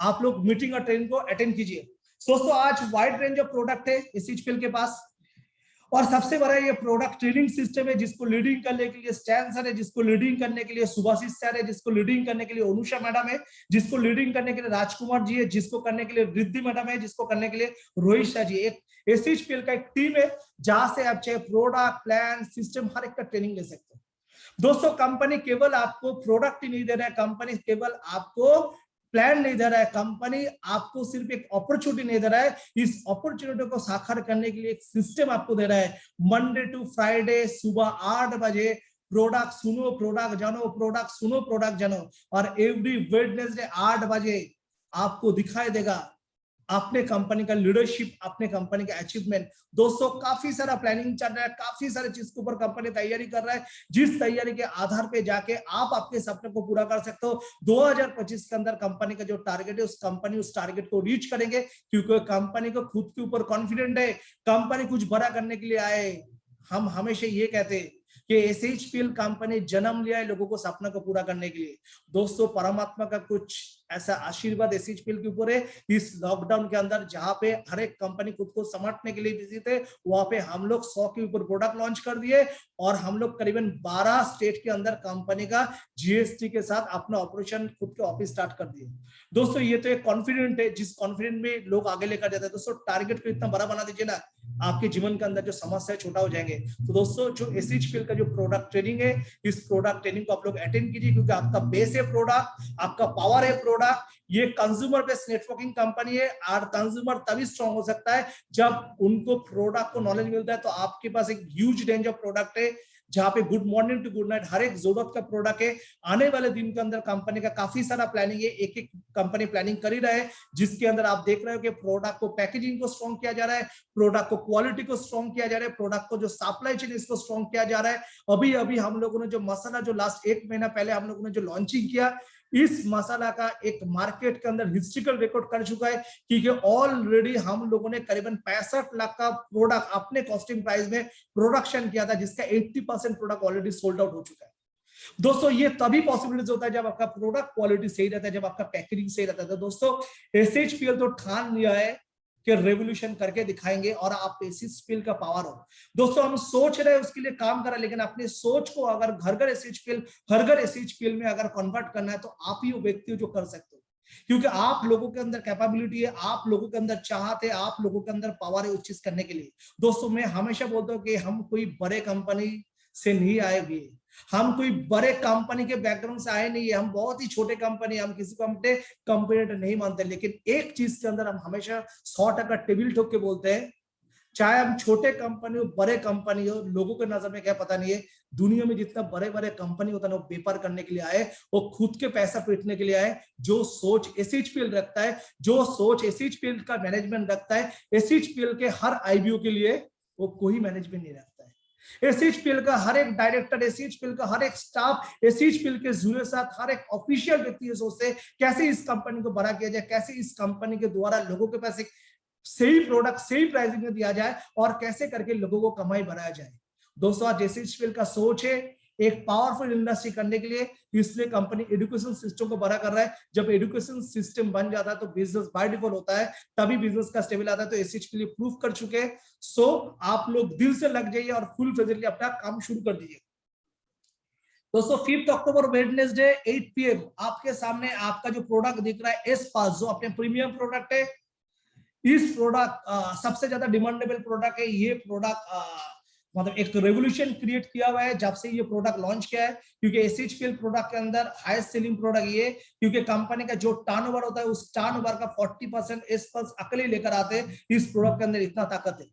आप लोग मीटिंग और ट्रेनिंग को अटेंड कीजिए। दोस्तों, आज वाइड रेंज ऑफ प्रोडक्ट है एसएचपीएल के पास, और सबसे बड़ा ये प्रोडक्ट ट्रेनिंग सिस्टम है, जिसको लीडिंग करने के लिए स्टैन सर है, जिसको लीडिंग करने के लिए सुभाषिस सर है, जिसको लीडिंग करने के लिए अनुषा मैडम है, जिसको लीडिंग करने के लिए राजकुमार जी है, जिसको करने के लिए रिद्धि मैडम है, जिसको करने के लिए रोहित शाह जी। एक एसएचपीएल का एक टीम है जहां से आप चाहे प्रोडक्ट, प्लान, सिस्टम हर एक का ट्रेनिंग ले सकते हो। दोस्तों, कंपनी केवल आपको प्रोडक्ट ही नहीं दे रहा है, कंपनी केवल आपको प्लान नहीं दे रहा है, कंपनी आपको सिर्फ एक अपॉर्चुनिटी नहीं दे रहा है, इस अपॉर्चुनिटी को साकार करने के लिए एक सिस्टम आपको दे रहा है। मंडे टू फ्राइडे सुबह 8 बजे प्रोडक्ट सुनो, प्रोडक्ट जानो, प्रोडक्ट सुनो, प्रोडक्ट जानो, और एवरी वेडनेसडे 8 बजे आपको दिखाई देगा अपने कंपनी का लीडरशिप, अपने कंपनी का अचीवमेंट। दोस्तों, काफी सारा प्लानिंग चल रहा है, काफी सारे चीज के ऊपर कंपनी तैयारी कर रहा है, जिस तैयारी के आधार पे जाके आप आपके सपने को पूरा कर सकते हो। 2025 के अंदर कंपनी का जो टारगेट है, उस टारगेट को रीच करेंगे, क्योंकि कंपनी को खुद के ऊपर कॉन्फिडेंट है, कंपनी कुछ बड़ा करने के लिए आए। हम हमेशा ये कहते हैं कि एसएचपीएल कंपनी जन्म लिया है लोगों को सपना को पूरा करने के लिए। दोस्तों, परमात्मा का कुछ ऐसा आशीर्वाद एसएचपीएल के ऊपर है। इस लॉकडाउन के अंदर जहां पे हर एक कंपनी खुद को समटने के लिए बिजी थे, वहां पे हम लोग 100 के ऊपर प्रोडक्ट लॉन्च कर दिए, और हम लोग करीबन 12 स्टेट के अंदर कंपनी का जीएसटी के साथ अपना ऑपरेशन खुद के ऑफिस स्टार्ट कर दिए। दोस्तों, ये तो एक कॉन्फिडेंट है, जिस कॉन्फिडेंट में लोग आगे लेकर जाते हैं। दोस्तों, टारगेट को इतना बड़ा बना दीजिए ना, आपके जीवन के अंदर जो समस्या है छोटा हो जाएंगे। तो दोस्तों, जो एसएचपीएल का जो प्रोडक्ट ट्रेनिंग है, इस प्रोडक्ट ट्रेनिंग को आप लोग अटेंड कीजिए, क्योंकि आपका बेस है प्रोडक्ट, आपका पावर है प्रोडक्ट। ये कंज्यूमर बेस्ड नेटवर्किंग कंपनी है, और कंज्यूमर तभी स्ट्रांग हो सकता है जब उनको प्रोडक्ट को नॉलेज मिलता है। तो आपके पास एक ह्यूज रेंज ऑफ प्रोडक्ट है, जहां पे good morning to good night हर एक जरूरत का प्रोडक्ट है। आने वाले दिन के अंदर कंपनी का काफी सारा प्लानिंग है, एक एक कंपनी प्लानिंग कर ही रहा है, जिसके अंदर आप देख रहे हो कि प्रोडक्ट को पैकेजिंग को स्ट्रॉन्ग किया जा रहा है, प्रोडक्ट को क्वालिटी को स्ट्रॉन्ग किया जा रहा है, प्रोडक्ट को जो सप्लाई चेन इसको स्ट्रॉन्ग किया जा रहा है। अभी अभी हम लोगों ने जो मसाला, जो लास्ट 1 महीना पहले हम लोगों ने जो लॉन्चिंग किया, इस मसाला का एक मार्केट के अंदर हिस्ट्रिकल रिकॉर्ड कर चुका है, क्योंकि ऑलरेडी हम लोगों ने करीबन 65 लाख का प्रोडक्ट अपने कॉस्टिंग प्राइस में प्रोडक्शन किया था, जिसका 80% प्रोडक्ट ऑलरेडी सोल्ड आउट हो चुका है। दोस्तों, ये तभी पॉसिबिलिटीज होता है जब आपका प्रोडक्ट क्वालिटी सही रहता है, जब आपका पैकेजिंग सही रहता है। तो दोस्तों, एसएचपीएल तो ठान लिया है कि रेवोल्यूशन करके दिखाएंगे, और आप एसएचपीएल का पावर हो। दोस्तों, हम सोच रहे हैं, उसके लिए काम कर रहे हैं, लेकिन अपने सोच को अगर घर घर एसएचपीएल में अगर कन्वर्ट करना है, तो आप ही वो व्यक्ति हो जो कर सकते हो, क्योंकि आप लोगों के अंदर कैपेबिलिटी है, आप लोगों के अंदर चाहत है, आप लोगों के अंदर पावर है उस चीज करने के लिए। दोस्तों, मैं हमेशा बोलता हूँ कि हम कोई बड़े कंपनी से नहीं आए हुए, हम कोई बड़े कंपनी के बैकग्राउंड से आए नहीं है, हम बहुत ही छोटे कंपनी, हम किसी को अपने कंपनी नहीं मानते। लेकिन एक चीज के अंदर हम हमेशा 100% टेबल ठोक के बोलते हैं, चाहे हम छोटे कंपनी हो, बड़े कंपनी हो, लोगों के नजर में क्या पता नहीं है, दुनिया में जितना बड़े बड़े कंपनी होता है ना, वो व्यापार करने के लिए आए, वो खुद के पैसा पीटने के लिए आए। जो सोच एसएचपीएल रखता है, जो सोच एसएचपीएल का मैनेजमेंट रखता है, एसएचपीएल के हर आईबीओ के लिए वो कोई मैनेजमेंट नहीं रखता है। एसएचपीएल का हर एक डायरेक्टर, एसएचपीएल का हर एक स्टाफ, एसएचपीएल के जुड़े साथ हर एक ऑफिशियल व्यक्ति सोचते कैसे इस कंपनी को बड़ा किया जाए, कैसे इस कंपनी के द्वारा लोगों के पास एक सही प्रोडक्ट सही प्राइसिंग में दिया जाए, और कैसे करके लोगों को कमाई बढ़ाया जाए। दोस्तों, आज एसएचपीएल का सोच है एक पावरफुल इंडस्ट्री करने के लिए, इसलिए कंपनी एजुकेशन सिस्टम को बड़ा कर रहा है। जब एजुकेशन सिस्टम बन जाता है तो बिजनेस बाय डिफॉल्ट होता है, तभी बिजनेस का स्टेबल आता है। तो एसएचपीएल प्रूफ कर चुके हैं। सो आप लोग दिल से लग जाइए और फुल फ्लेजेडली अपना काम शुरू कर दीजिए। दोस्तों, 5 अक्टूबर वेडनेसडे 8 PM आपके सामने आपका जो प्रोडक्ट दिख रहा है एस पास, जो अपने प्रीमियम प्रोडक्ट है, इस प्रोडक्ट सबसे ज्यादा डिमांडेबल प्रोडक्ट है। ये प्रोडक्ट मतलब एक रेवोल्यूशन क्रिएट किया हुआ है जब से ये प्रोडक्ट लॉन्च किया है, क्योंकि एसएचपीएल प्रोडक्ट के अंदर हाईएस्ट सेलिंग प्रोडक्ट ये, क्योंकि कंपनी का जो टर्नओवर होता है उस टर्नओवर का 40% एस पल्स अकेले लेकर आते हैं। इस प्रोडक्ट के अंदर इतना ताकत है।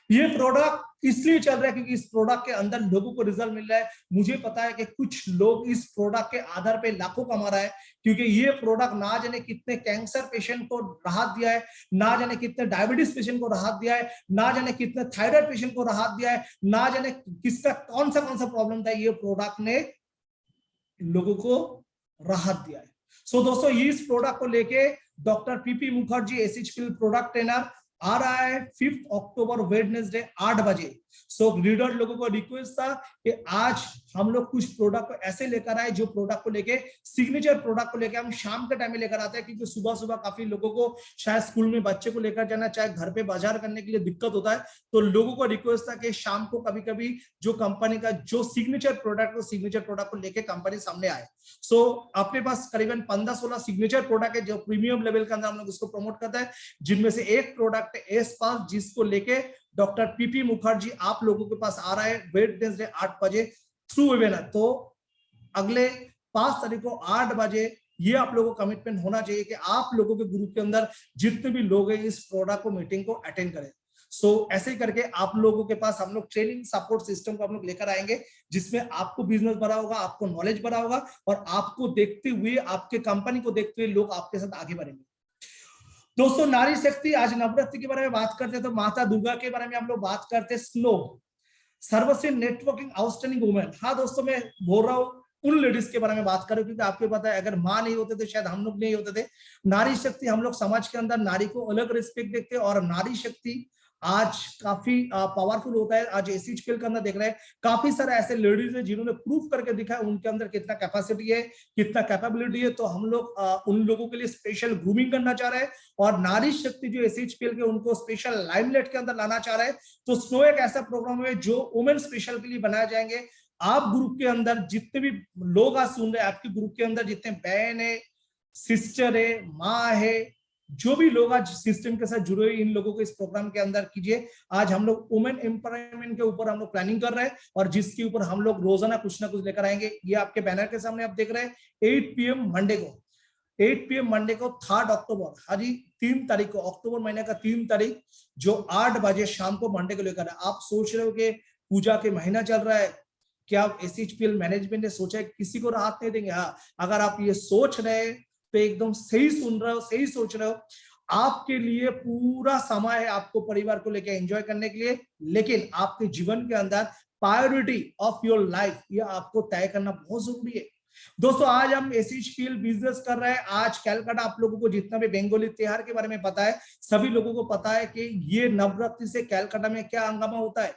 ये प्रोडक्ट इसलिए चल रहा है क्योंकि इस प्रोडक्ट के अंदर लोगों को रिजल्ट मिल रहा है। मुझे पता है कि कुछ लोग इस प्रोडक्ट के आधार पे लाखों कमा रहा है, क्योंकि ये प्रोडक्ट ना जाने कितने कैंसर पेशेंट को राहत दिया है, ना जाने कितने डायबिटीज पेशेंट को राहत दिया है, ना जाने कितने थायराइड पेशेंट को राहत दिया है, ना जाने किसका कौन सा प्रॉब्लम था, ये प्रोडक्ट ने लोगों को राहत दिया है। सो दोस्तों, इस प्रोडक्ट को लेके doctor PP Mukherjee SHPL product trainer आ रहा है 5 अक्टूबर वेडनेसडे 8 बजे। सो रीडर लोगों को रिक्वेस्ट था कि आज हम लोग कुछ प्रोडक्ट को ऐसे लेकर आए, जो प्रोडक्ट को लेके सिग्नेचर प्रोडक्ट को लेके हम शाम के टाइम में लेकर आते हैं, क्योंकि सुबह सुबह काफी लोगों को शायद स्कूल में बच्चे को लेकर जाना, चाहे घर पे बाजार करने के लिए दिक्कत होता है, तो लोगों को रिक्वेस्ट था कि शाम को कभी कभी जो कंपनी का जो सिग्नेचर प्रोडक्ट को लेके कंपनी सामने आए। सो अपने पास करीबन 15-16 सिग्नेचर प्रोडक्ट है जो प्रीमियम लेवल के अंदर हम लोग उसको प्रमोट करते हैं, जिनमें से एक प्रोडक्ट है एस पास, जिसको लेके डॉक्टर पीपी मुखर्जी आप लोगों के पास आ रहा है वेडनेसडे 8 बजे थ्रू वेबिनार। तो अगले 5 तारीख को 8 बजे ये आप लोगों को कमिटमेंट होना चाहिए कि आप लोगों के ग्रुप के अंदर जितने भी लोग हैं इस प्रोडक्ट को मीटिंग को अटेंड करें। सो ऐसे ही करके आप लोगों के पास हम लोग ट्रेनिंग सपोर्ट सिस्टम को हम लोग लेकर आएंगे, जिसमें आपको बिजनेस बढ़ा होगा, आपको नॉलेज बढ़ा होगा, और आपको देखते हुए, आपके कंपनी को देखते हुए लोग आपके साथ आगे बढ़ेंगे। दोस्तों, नारी शक्ति, आज नवरात्रि के बारे में बात करते हैं तो माता दुर्गा के बारे में हम लोग बात करते हैं। स्लो सर्वश्रेष्ठ नेटवर्किंग आउटस्टैंडिंग वुमेन। हाँ दोस्तों, मैं बोल रहा हूँ उन लेडीज के बारे में बात करें, क्योंकि आपको पता है अगर माँ नहीं होते तो शायद हम लोग नहीं होते थे। नारी शक्ति, हम लोग समाज के अंदर नारी को अलग रिस्पेक्ट देखते हैं, और नारी शक्ति आज काफी पावरफुल होता है। आज एसएचपीएल के अंदर देख रहे हैं काफी सारे ऐसे लेडीज है जिन्होंने प्रूव करके दिखा है उनके अंदर कितना कैपेसिटी है, कितना कैपेबिलिटी है। तो हम लोग उन लोगों के लिए स्पेशल ग्रूमिंग करना चाह रहे हैं, और नारी शक्ति जो एसएचपीएल के उनको स्पेशल लाइमलाइट के अंदर लाना चाह रहे हैं। तो स्नो एक ऐसा प्रोग्राम है जो वुमेन स्पेशल के लिए बनाए जाएंगे। आप ग्रुप के अंदर जितने भी लोग आज सुन रहे हैं, आपके ग्रुप के अंदर जितने बहन है, सिस्टर है, माँ है, जो भी लोग आज सिस्टम के साथ जुड़े हुए, इन लोगों को इस प्रोग्राम के अंदर कीजिए। आज हम लोग वुमेन एम्पावरमेंट के ऊपर हम लोग प्लानिंग कर रहे हैं, और जिसके ऊपर हम लोग रोजाना कुछ ना कुछ लेकर आएंगे। ये आपके बैनर के सामने आप देख रहे हैं 8 PM मंडे को, 8 PM मंडे को 3 अक्टूबर, हाँ जी 3 तारीख को, अक्टूबर महीने का 3 तारीख, जो 8 बजे शाम को मंडे को लेकर। आप सोच रहे हो कि पूजा के महीना चल रहा है, क्या एसएचपीएल मैनेजमेंट ने सोचा है किसी को राहत नहीं देंगे? हाँ, अगर आप ये सोच रहे हैं तो एकदम सही सुन रहे हो, सही सोच रहे हो। आपके लिए पूरा समय है आपको परिवार को लेकर एंजॉय करने के लिए, लेकिन आपके जीवन के अंदर प्रायोरिटी ऑफ योर लाइफ ये आपको तय करना बहुत जरूरी है। दोस्तों, आज हम एसएचपीएल बिजनेस कर रहे हैं। आज कैलकाटा, आप लोगों को जितना भी बंगाली त्योहार के बारे में पता है, सभी लोगों को पता है कि ये नवरात्रि से कैलकाटा में क्या हंगामा होता है।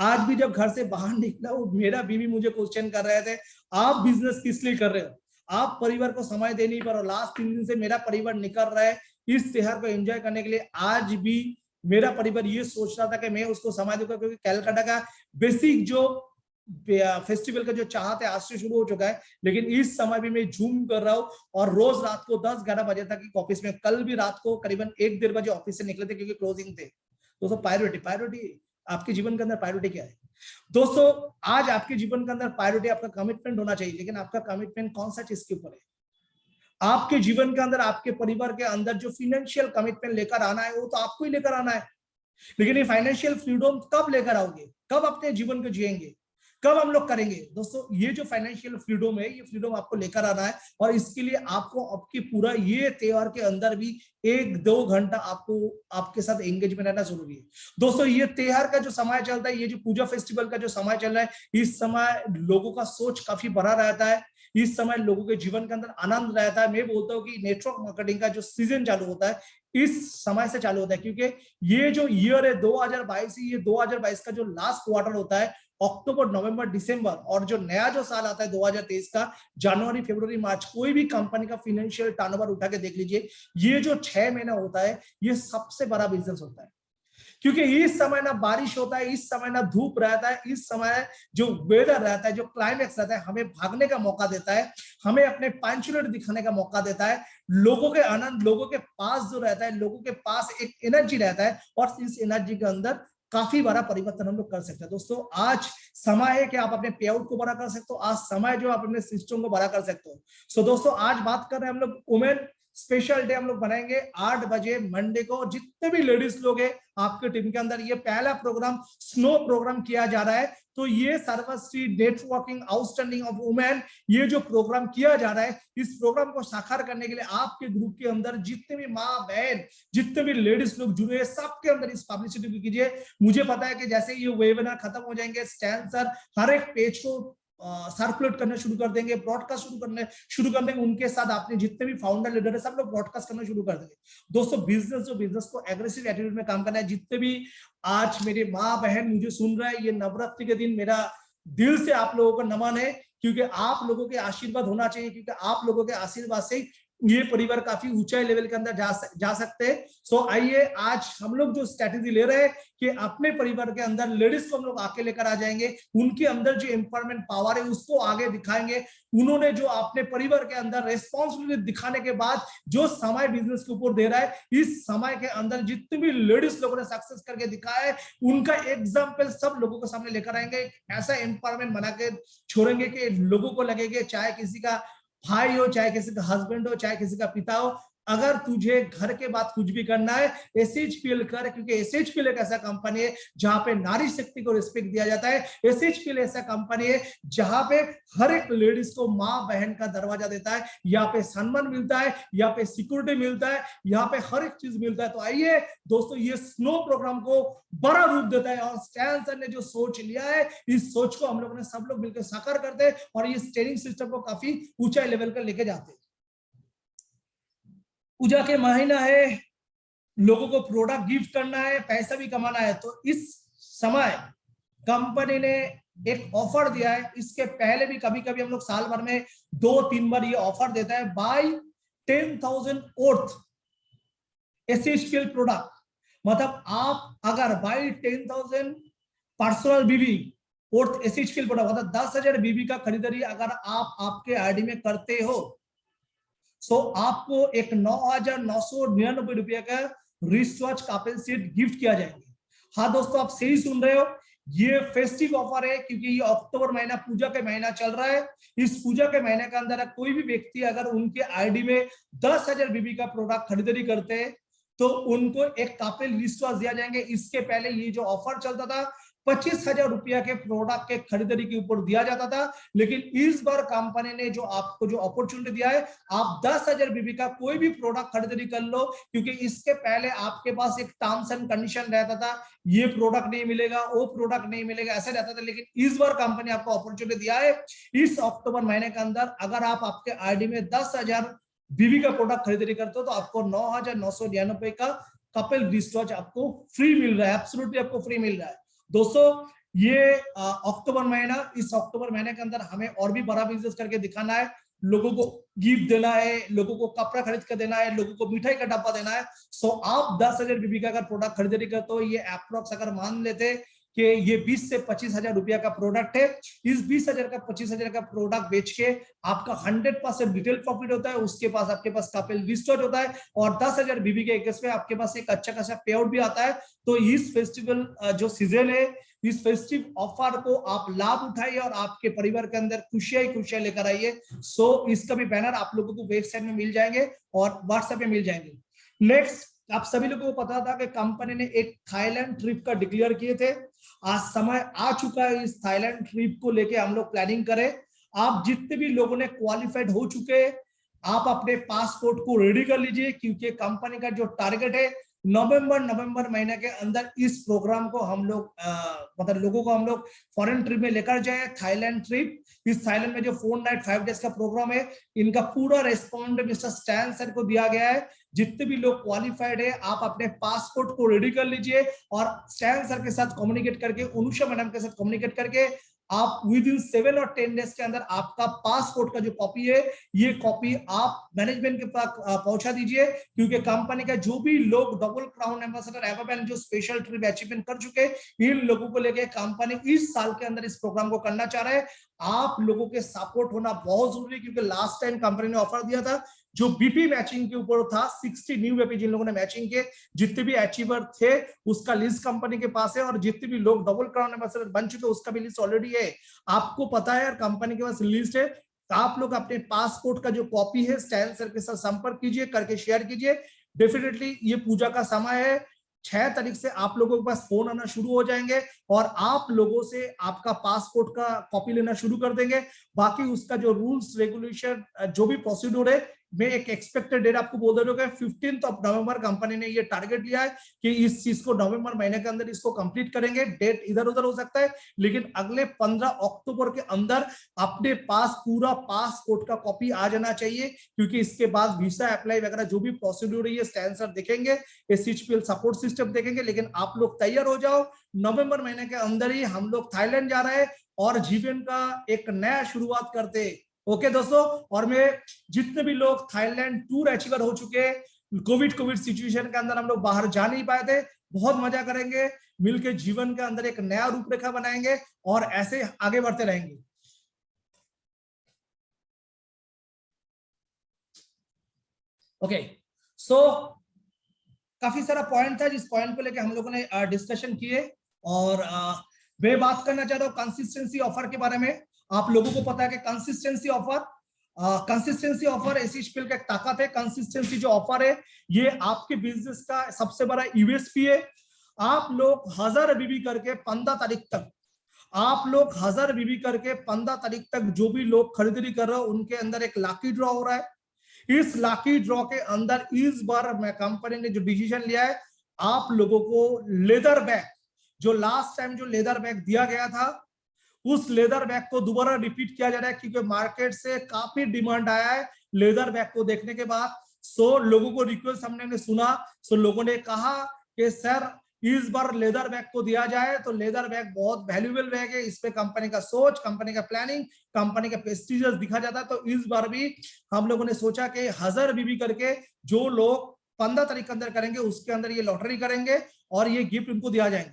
आज भी जब घर से बाहर निकला हूं, मेरा बीवी मुझे क्वेश्चन कर रहे थे, आप बिजनेस किस लिए कर रहे हो, आप परिवार को समय दे नहीं पा रहे हो। लास्ट 3 दिन से मेरा परिवार निकल रहा है इस त्योहार को एंजॉय करने के लिए। आज भी मेरा परिवार ये सोच रहा था कि मैं उसको समय दूंगा, क्योंकि कैलकाटा का बेसिक जो फेस्टिवल का जो चाहत है आज से शुरू हो चुका है, लेकिन इस समय भी मैं जूम कर रहा हूँ, और रोज रात को 10-11 बजे तक ऑफिस में, कल भी रात को करीबन 1-1:30 बजे ऑफिस से निकले थे क्योंकि क्लोजिंग थे। दोस्तों, प्रायोरिटी आपके जीवन के अंदर प्रायोरिटी क्या है? दोस्तों, आज आपके जीवन के अंदर प्रायोरिटी आपका कमिटमेंट होना चाहिए, लेकिन आपका कमिटमेंट कौन सा चीज के ऊपर है? आपके जीवन के अंदर, आपके परिवार के अंदर जो फाइनेंशियल कमिटमेंट लेकर आना है वो तो आपको ही लेकर आना है, लेकिन ये फाइनेंशियल फ्रीडम कब लेकर आओगे, कब अपने जीवन को जिएंगे, कब हम लोग करेंगे? दोस्तों, ये जो फाइनेंशियल फ्रीडम है, ये फ्रीडम आपको लेकर आना है, और इसके लिए आपको आपकी पूरा ये त्योहार के अंदर भी 1-2 घंटा आपको आपके साथ एंगेजमेंट रहना जरूरी है। दोस्तों, ये त्योहार का जो समय चलता है, ये जो पूजा फेस्टिवल का जो समय चल रहा है, इस समय लोगों का सोच काफी बड़ा रहता है, इस समय लोगों के जीवन के अंदर आनंद रहता है। मैं बोलता हूँ कि नेटवर्क मार्केटिंग का जो सीजन चालू होता है इस समय से चालू होता है, क्योंकि ये जो ईयर है 2022, ये 2022 का जो लास्ट क्वार्टर होता है, अक्टूबर, नवंबर, दिसंबर, और जो नया जो साल आता है 2023 का जनवरी, फरवरी, मार्च, कोई भी कंपनी का फाइनेंशियल टर्नओवर उठा के देख लीजिए, ये जो 6 महीना होता है ये सबसे बड़ा बिजनेस होता है, क्योंकि इस समय ना बारिश होता है, इस समय ना धूप रहता है, इस समय जो वेदर रहता है, जो क्लाइमेक्स रहता है, हमें भागने का मौका देता है, हमें अपने पंचुअलिटी दिखाने का मौका देता है, लोगों के आनंद, लोगों के पास जो रहता है, लोगों के पास एक एनर्जी रहता है, और इस एनर्जी के अंदर काफी बड़ा परिवर्तन हम लोग कर सकते हैं। दोस्तों, आज समय है कि आप अपने पे आउट को बड़ा कर सकते हो, आज समय जो आप अपने सिस्टम को बड़ा कर सकते हो। सो दोस्तों, आज बात कर रहे हैं हम लोग वुमेन स्पेशल डे हम लोग बनाएंगे 8 बजे मंडे को। जितने भी लेडीज लोग हैं आपके टीम के अंदर, ये पहला प्रोग्राम स्नो प्रोग्राम किया जा रहा है। तो ये सर्वश्री नेटवर्किंग आउटस्टैंडिंग ऑफ वुमेन, ये जो प्रोग्राम किया जा रहा है, इस प्रोग्राम को साकार करने के लिए आपके ग्रुप के अंदर जितने भी माँ बहन, जितने भी लेडीज लोग जुड़े हैं, सबके अंदर इस पब्लिसिटी भी कीजिए। मुझे पता है कि जैसे ये वेबिनार खत्म हो जाएंगे, स्टैन सर हर एक पेज को सर्कुलेट करना शुरू कर देंगे, ब्रॉडकास्ट शुरू कर देंगे। उनके साथ आपने जितने भी फाउंडर लीडर है, सब लोग ब्रॉडकास्ट करना शुरू कर देंगे। दोस्तों, बिजनेस को एग्रेसिव एटीट्यूड में काम करना है। जितने भी आज मेरे माँ बहन मुझे सुन रहे हैं, ये नवरात्रि के दिन मेरा दिल से आप लोगों को नमन है, क्योंकि आप लोगों के आशीर्वाद होना चाहिए, क्योंकि आप लोगों के आशीर्वाद से ये परिवार काफी ऊंचाई लेवल के अंदर जा सकते हैं। सो आइए, आज हम लोग जो स्ट्रेटेजी ले रहे हैं कि अपने परिवार के अंदर लेडीज को हम लोग आके लेकर आ जाएंगे, उनके अंदर जो एम्पावरमेंट पावर है उसको आगे दिखाएंगे। उन्होंने जो अपने परिवार के अंदर रेस्पॉन्सिबिलिटी दिखाने के बाद जो समय बिजनेस के ऊपर दे रहा है, इस समय के अंदर जितने भी लेडीज लोगों ने सक्सेस करके दिखाया है, उनका एग्जाम्पल सब लोगों के सामने लेकर आएंगे। ऐसा एम्पावरमेंट बना के छोड़ेंगे कि लोगों को लगेगा, चाहे किसी का भाई हो, चाहे किसी का हस्बैंड हो, चाहे किसी का पिता हो, अगर तुझे घर के बाद कुछ भी करना है, एसएचपीएल कर, क्योंकि एसएचपीएल एक ऐसा कंपनी है जहां पे नारी शक्ति को रिस्पेक्ट दिया जाता है। एसएचपीएल ऐसा कंपनी है जहां पे हर एक लेडीज को माँ बहन का दरवाजा देता है। यहाँ पे सम्मान मिलता है, यहाँ पे सिक्योरिटी मिलता है, यहाँ पे हर एक चीज मिलता है। तो आइए दोस्तों, ये स्नो प्रोग्राम को बड़ा रूप देता है, और स्टैन सर ने जो सोच लिया है, इस सोच को हम लोगों ने सब लोग मिलकर साकार करते हैं, और इस ट्रेनिंग सिस्टम को काफी ऊंचाई लेवल पर लेके जाते हैं। पूजा के महीना है, लोगों को प्रोडक्ट गिफ्ट करना है, पैसा भी कमाना है। तो इस समय कंपनी ने एक ऑफर दिया है। इसके पहले भी कभी कभी हम लोग साल भर में 2-3 बार ये ऑफर देता है, बाय 10,000 वर्थ एसएचपीएल प्रोडक्ट। मतलब आप अगर बाय 10,000 पर्सनल बीबी वर्थ एसएचपीएल प्रोडक्ट, मतलब 10,000 बीबी का खरीदारी अगर आप आपके आईडी में करते हो, सो आपको एक 9,999 रुपए का wrist watch couple set gift किया जाएंगे। हाँ दोस्तों, आप सही सुन रहे हो, ये फेस्टिव ऑफर है, क्योंकि ये अक्टूबर महीना पूजा के महीना चल रहा है। इस पूजा के महीने के अंदर कोई भी व्यक्ति अगर उनके आईडी में 10,000 बीबी का प्रोडक्ट खरीदारी करते हैं, तो उनको एक कपल रिस्ट वॉच दिया जाएंगे। इसके पहले ये जो ऑफर चलता था, 25,000 रुपया के प्रोडक्ट के खरीदारी के ऊपर दिया जाता था, लेकिन इस बार कंपनी ने जो आपको जो अपॉर्चुनिटी दिया है, आप 10,000 बीबी का कोई भी प्रोडक्ट खरीदारी कर लो, क्योंकि इसके पहले आपके पास एक टर्म्स एंड कंडीशन रहता था, ये प्रोडक्ट नहीं मिलेगा, वो प्रोडक्ट नहीं मिलेगा, ऐसा रहता था। लेकिन इस बार कंपनी आपको अपॉर्चुनिटी दिया है, इस अक्टूबर महीने के अंदर अगर आप आपके आईडी में 10,000 बीबी का प्रोडक्ट खरीदारी करते हो, तो आपको 9,999 का कपल रिस्ट वॉच आपको फ्री मिल रहा है, एब्सोल्युटली आपको फ्री मिल रहा है। दोस्तों, ये अक्टूबर महीना, इस अक्टूबर महीने के अंदर हमें और भी बड़ा बिजनेस करके दिखाना है, लोगों को गिफ्ट देना है, लोगों को कपड़ा खरीद कर देना है, लोगों को मिठाई का डब्बा देना है। सो आप 10,000 बीबी का अगर प्रोडक्ट खरीदारी करते हो, ये अप्रोक्स अगर मान लेते कि ये 20 से 25,000 रुपया का प्रोडक्ट है, इस 20,000 का 25,000 का प्रोडक्ट बेच के आपका 100% रिटेल प्रॉफिट होता है। उसके पास आपके पास कपल रिस्ट वॉच होता है, और 10,000 बीबी के केस में आपके पास एक अच्छा खासा पे आउट भी आता है। तो इस फेस्टिवल जो सीजन है, इस फेस्टिव ऑफर को आप लाभ उठाइए और आपके परिवार के अंदर खुशियां लेकर आइए। सो इसका भी बैनर आप लोगों को वेबसाइट में मिल जाएंगे और व्हाट्सएप में मिल जाएंगे। नेक्स्ट, आप सभी लोगों को पता था कि कंपनी ने एक थाईलैंड ट्रिप का डिक्लेयर किए थे। आज समय आ चुका है इस थाईलैंड ट्रिप को लेके हम लोग प्लानिंग करें। आप जितने भी लोगों ने क्वालिफाइड हो चुके, आप अपने पासपोर्ट को रेडी कर लीजिए, क्योंकि कंपनी का जो टारगेट है नवंबर महीने के अंदर इस प्रोग्राम को हम लोग मतलब लोगों को हम लोग फॉरेन ट्रिप में लेकर जाए, थाईलैंड ट्रिप। इस थाईलैंड में जो 4 नाइट 5 डेज का प्रोग्राम है, इनका पूरा रेस्पॉन्ड मिस्टर स्टैन सर को दिया गया है। जितने भी लोग क्वालिफाइड है, आप अपने पासपोर्ट को रेडी कर लीजिए और स्टैन सर के साथ कम्युनिकेट करके, अनुषा मैडम के साथ कम्युनिकेट करके आप विद इन 7 और 10 डेज के अंदर आपका पासपोर्ट का जो कॉपी है, ये कॉपी आप मैनेजमेंट के पास पहुंचा दीजिए, क्योंकि कंपनी का जो भी लोग डबल क्राउन एम्बेसडर एवरबैन जो स्पेशल ट्रिप अचीवमेंट कर चुके, इन लोगों को लेके कंपनी इस साल के अंदर इस प्रोग्राम को करना चाह रहा है। आप लोगों के सपोर्ट होना बहुत जरूरी है, क्योंकि लास्ट टाइम कंपनी ने ऑफर दिया था जो बीपी मैचिंग के ऊपर था, 60 न्यू बीपी जिन लोगों ने मैचिंग किए, जितने भी अचीवर थे उसका लिस्ट कंपनी के पास है, और जितने भी लोग डबल क्राउन एम्बेसडर बन चुके उसका भी लिस्ट ऑलरेडी है। आपको पता है यार, कंपनी के पास लिस्ट है। तो आप लोग अपने पासपोर्ट का जो कॉपी है स्टाइल सर के साथ संपर्क कीजिए, करके शेयर कीजिए। डेफिनेटली ये पूजा का समय है, 6 तारीख से आप लोगों के पास फोन आना शुरू हो जाएंगे और आप लोगों से आपका पासपोर्ट का कॉपी लेना शुरू कर देंगे। बाकी उसका जो रूल्स रेगुलेशन जो भी प्रोसीड्यूर है, मैं एक एक्सपेक्टेड डेट आपको बोल दे रहा हूँ, 15 नवंबर कंपनी ने ये टारगेट लिया है कि इस चीज को नवंबर महीने के अंदर इसको कंप्लीट करेंगे। डेट इधर उधर हो सकता है, लेकिन अगले 15 अक्टूबर के अंदर अपने पास पूरा पासपोर्ट का कॉपी आ जाना चाहिए, क्योंकि इसके बाद वीजा अप्लाई वगैरह जो भी प्रोसीड्यूर है ये स्टैंसर देखेंगे, एसएचपीएल सपोर्ट सिस्टम देखेंगे। लेकिन आप लोग तैयार हो जाओ, नवंबर महीने के अंदर ही हम लोग थाईलैंड जा रहे हैं और जीवन का एक नया शुरुआत करते हैं। ओके दोस्तों, और मैं जितने भी लोग थाईलैंड टूर अचीवर हो चुके हैं, कोविड सिचुएशन के अंदर हम लोग बाहर जा नहीं पाए थे, बहुत मजा करेंगे, मिलके जीवन के अंदर एक नया रूपरेखा बनाएंगे और ऐसे आगे बढ़ते रहेंगे। ओके, सो काफी सारा पॉइंट था जिस पॉइंट को लेके हम लोगों ने डिस्कशन किए, और मैं बात करना चाह रहा हूँ कंसिस्टेंसी ऑफर के बारे में। आप लोगों को पता है कि कंसिस्टेंसी ऑफर एसएचपीएल का एक ताकत है। कंसिस्टेंसी जो ऑफर है ये आपके बिजनेस का सबसे बड़ा यूएसपी है। आप लोग 1000 बीबी करके 15 तारीख तक, आप लोग 1000 बीबी करके 15 तारीख तक जो भी लोग खरीदारी कर रहे हो उनके अंदर एक लाकी ड्रॉ हो रहा है। इस लाकी ड्रॉ के अंदर इस बार मैं कंपनी ने जो डिसीजन लिया है, आप लोगों को लेदर बैग, जो लास्ट टाइम जो लेदर बैग दिया गया था उस लेदर बैग को दोबारा रिपीट किया जा रहा है, क्योंकि मार्केट से काफी डिमांड आया है लेदर बैग को देखने के बाद। सो लोगों को रिक्वेस्ट हमने सुना, सो लोगों ने कहा कि सर इस बार लेदर बैग को दिया जाए। तो लेदर बैग बहुत वैल्यूएबल बैग है, इस पे कंपनी का सोच, कंपनी का प्लानिंग, कंपनी का प्रेस्टीजियस दिखा जाता है। तो इस बार भी हम लोगों ने सोचा कि 1000 बीबी करके जो लोग 15 तारीख के अंदर करेंगे उसके अंदर ये लॉटरी करेंगे और ये गिफ्ट उनको दिया जाएंगे।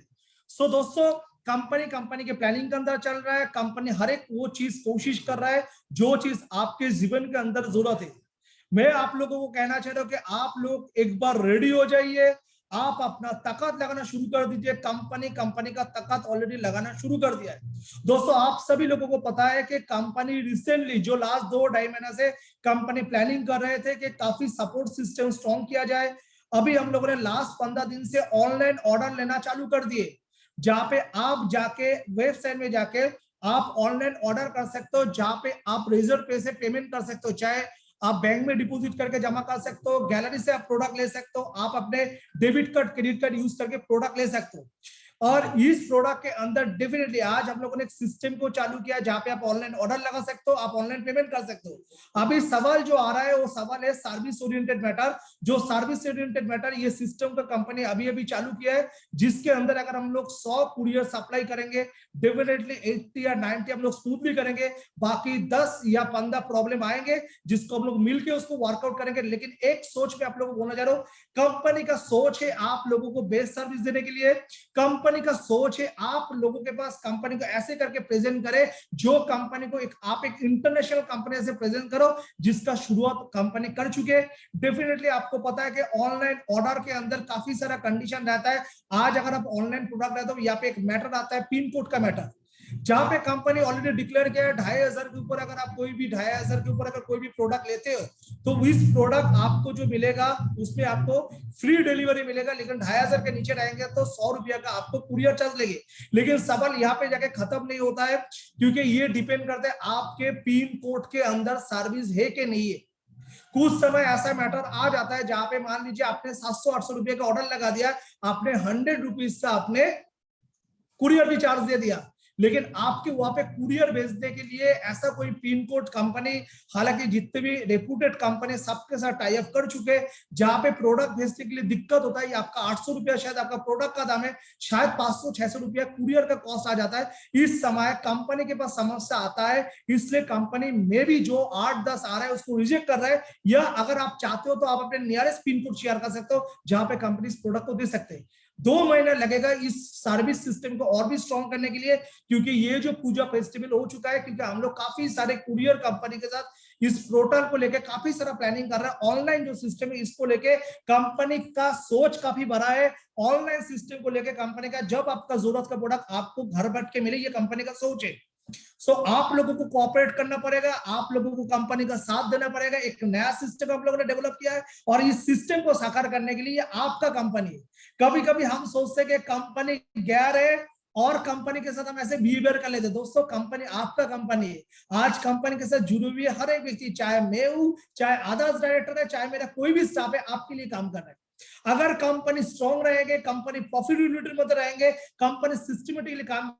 सो दोस्तों, कंपनी के प्लानिंग के अंदर चल रहा है, कंपनी हर एक वो चीज कोशिश कर रहा है जो चीज आपके जीवन के अंदर जरूरत है। मैं आप लोगों को कहना चाह रहा हूं कि आप लोग एक बार रेडी हो जाइए, आप अपना ताकत लगाना शुरू कर दीजिए। कंपनी का ताकत ऑलरेडी लगाना शुरू कर दिया है। दोस्तों, आप सभी लोगों को पता है कि कंपनी रिसेंटली जो लास्ट 2-2.5 महीना से कंपनी प्लानिंग कर रहे थे कि काफी सपोर्ट सिस्टम स्ट्रॉन्ग किया जाए। अभी हम लोगों ने लास्ट 15 दिन से ऑनलाइन ऑर्डर लेना चालू कर दिए, जहां पे आप जाके वेबसाइट में जाके आप ऑनलाइन ऑर्डर कर सकते हो, जहां पे आप रेजर पे से पेमेंट कर सकते हो, चाहे आप बैंक में डिपॉजिट करके जमा कर सकते हो, गैलरी से आप प्रोडक्ट ले सकते हो, आप अपने debit card credit card use करके प्रोडक्ट ले सकते हो। और इस प्रोडक्ट के अंदर डेफिनेटली आज हम लोगों ने एक सिस्टम को चालू किया जहां पे आप ऑनलाइन ऑर्डर लगा सकते हो, आप ऑनलाइन पेमेंट कर सकते हो। अभी सवाल जो आ रहा है वो सवाल है सर्विस ओरिएंटेड मैटर। जो सर्विस ओरिएंटेड मैटर ये सिस्टम का कंपनी अभी अभी चालू किया है, जिसके अंदर अगर हम लोग 100 कुरियर सप्लाई करेंगे, डेफिनेटली 80 या 90 हम लोग स्मूथली करेंगे, बाकी 10 या 15 प्रॉब्लम आएंगे जिसको हम लोग मिलकर उसको वर्कआउट करेंगे। लेकिन एक सोच में आप लोगों को बोलना चाह रहा हूँ, कंपनी का सोच है आप लोगों को बेस्ट सर्विस देने के लिए। कंपनी का सोच है आप लोगों के पास कंपनी को ऐसे करके प्रेजेंट करे जो कंपनी को आप एक इंटरनेशनल कंपनी से प्रेजेंट करो जिसका शुरुआत कंपनी कर चुके। डेफिनेटली आपको पता है कि ऑनलाइन ऑर्डर के अंदर काफी सारा कंडीशन रहता है। आज अगर आप ऑनलाइन प्रोडक्ट रहते हो, यहाँ पे एक मैटर आता है पिन कोड का मैटर, जहां पे कंपनी ऑलरेडी डिक्लेयर किया है 2500 के ऊपर अगर आप कोई भी 2500 के ऊपर अगर कोई भी प्रोडक्ट लेते हो तो इस प्रोडक्ट आपको जो मिलेगा उसमें आपको फ्री डिलीवरी मिलेगा। लेकिन 2500 के नीचे रहेंगे तो 100 रुपया का आपको कुरियर चार्ज लेंगे। लेकिन सवाल यहाँ पे जाके खत्म नहीं होता है, क्योंकि ये डिपेंड करता है आपके पिन कोड के अंदर सर्विस है कि नहीं है। कुछ समय ऐसा मैटर आ जाता है जहां पे मान लीजिए आपने 700-800 रुपये का ऑर्डर लगा दिया, आपने 100 रुपीज का आपने कुरियर भी चार्ज दे दिया, लेकिन आपके वहां पे कुरियर भेजने के लिए ऐसा कोई पिन कोड कंपनी, हालांकि जितने भी रेपुटेड कंपनी सबके साथ टाई अप कर चुके, जहां पे प्रोडक्ट भेजने के लिए दिक्कत होता है। आपका 800 रुपया शायद आपका प्रोडक्ट का दाम है, शायद 500-600 रुपया कुरियर का कॉस्ट आ जाता है। इस समय कंपनी के पास समस्या आता है, इसलिए कंपनी में भी जो 8-10 आ रहा है उसको रिजेक्ट कर रहा है। या अगर आप चाहते हो तो आप अपने नियरेस्ट पिन कोड शेयर कर सकते हो जहां पे कंपनी इस प्रोडक्ट को दे सकते हैं। 2 महीना लगेगा इस सर्विस सिस्टम को और भी स्ट्रॉन्ग करने के लिए, क्योंकि ये जो पूजा फेस्टिवल हो चुका है, क्योंकि हम लोग काफी सारे कुरियर कंपनी के साथ इस पोर्टल को लेके काफी सारा प्लानिंग कर रहा है। ऑनलाइन जो सिस्टम है इसको लेके कंपनी का सोच काफी बड़ा है। ऑनलाइन सिस्टम को लेके कंपनी का जब आपका जरूरत का प्रोडक्ट आपको घर बैठ के मिले, ये कंपनी का सोच है। सो आप लोगों को कोऑपरेट करना पड़ेगा, आप लोगों को कंपनी का साथ देना पड़ेगा। एक नया सिस्टम आप लोगों ने डेवलप किया है और इस सिस्टम को साकार करने के लिए आपका कंपनी है। कभी कभी हम सोचते हैं कि कंपनी गैर है और कंपनी के साथ हम ऐसे बिहेवियर कर लेते। दोस्तों कंपनी आपका कंपनी है, आज कंपनी के साथ जुड़ी हुई है हर एक व्यक्ति, चाहे मैं हूं, चाहे अदर्स डायरेक्टर है, चाहे मेरा कोई भी स्टाफ है, आपके लिए काम कर रहा है। अगर कंपनी स्ट्रॉन्ग रहेंगे, कंपनी प्रॉफिटेबिलिटी में रहेंगे, कंपनी सिस्टमेटिकली काम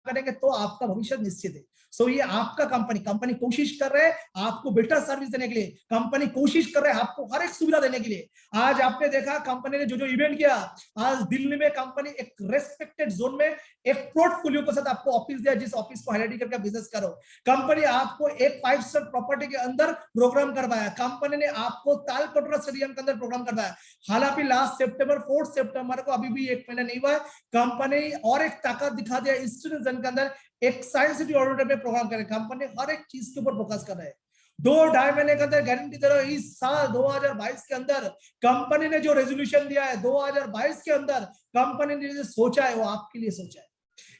करेंगे तो आपका भविष्य निश्चित है। सो ये आपका कंपनी कोशिश कर रहे हैं आपको बेटर सर्विस देने के लिए, कंपनी कोशिश कर रहे हैं आपको हर एक सुविधा देने के लिए। आज आपने देखा कंपनी ने जो जो इवेंट किया, आज दिल्ली में कंपनी एक रेस्पेक्टेड जोन में एक पोर्टफोलियो के साथ आपको ऑफिस दिया, जिस ऑफिस को हाईलाइट करके बिजनेस करो। कंपनी आपको एक 5 स्टार प्रॉपर्टी के अंदर प्रोग्राम करवाया, कंपनी ने आपको तालकटोरा स्टेडियम के अंदर प्रोग्राम करवाया। हालांकि लास्ट सितंबर 4 सितंबर को, अभी भी 1 महीना नहीं हुआ, कंपनी और एक ताकत दिखा दिया इस के अंदर, एक साइंस सिटी ऑडिटोरियम में प्रोग्राम करें। कंपनी हर एक चीज के ऊपर फोकस कर रहे हैं। 2-2.5 महीने के अंदर गारंटी दे रहा हूं, इस साल 2022 के अंदर कंपनी ने जो रेजोल्यूशन दिया है, 2022 के अंदर कंपनी ने जो सोचा है वो आपके लिए सोचा है।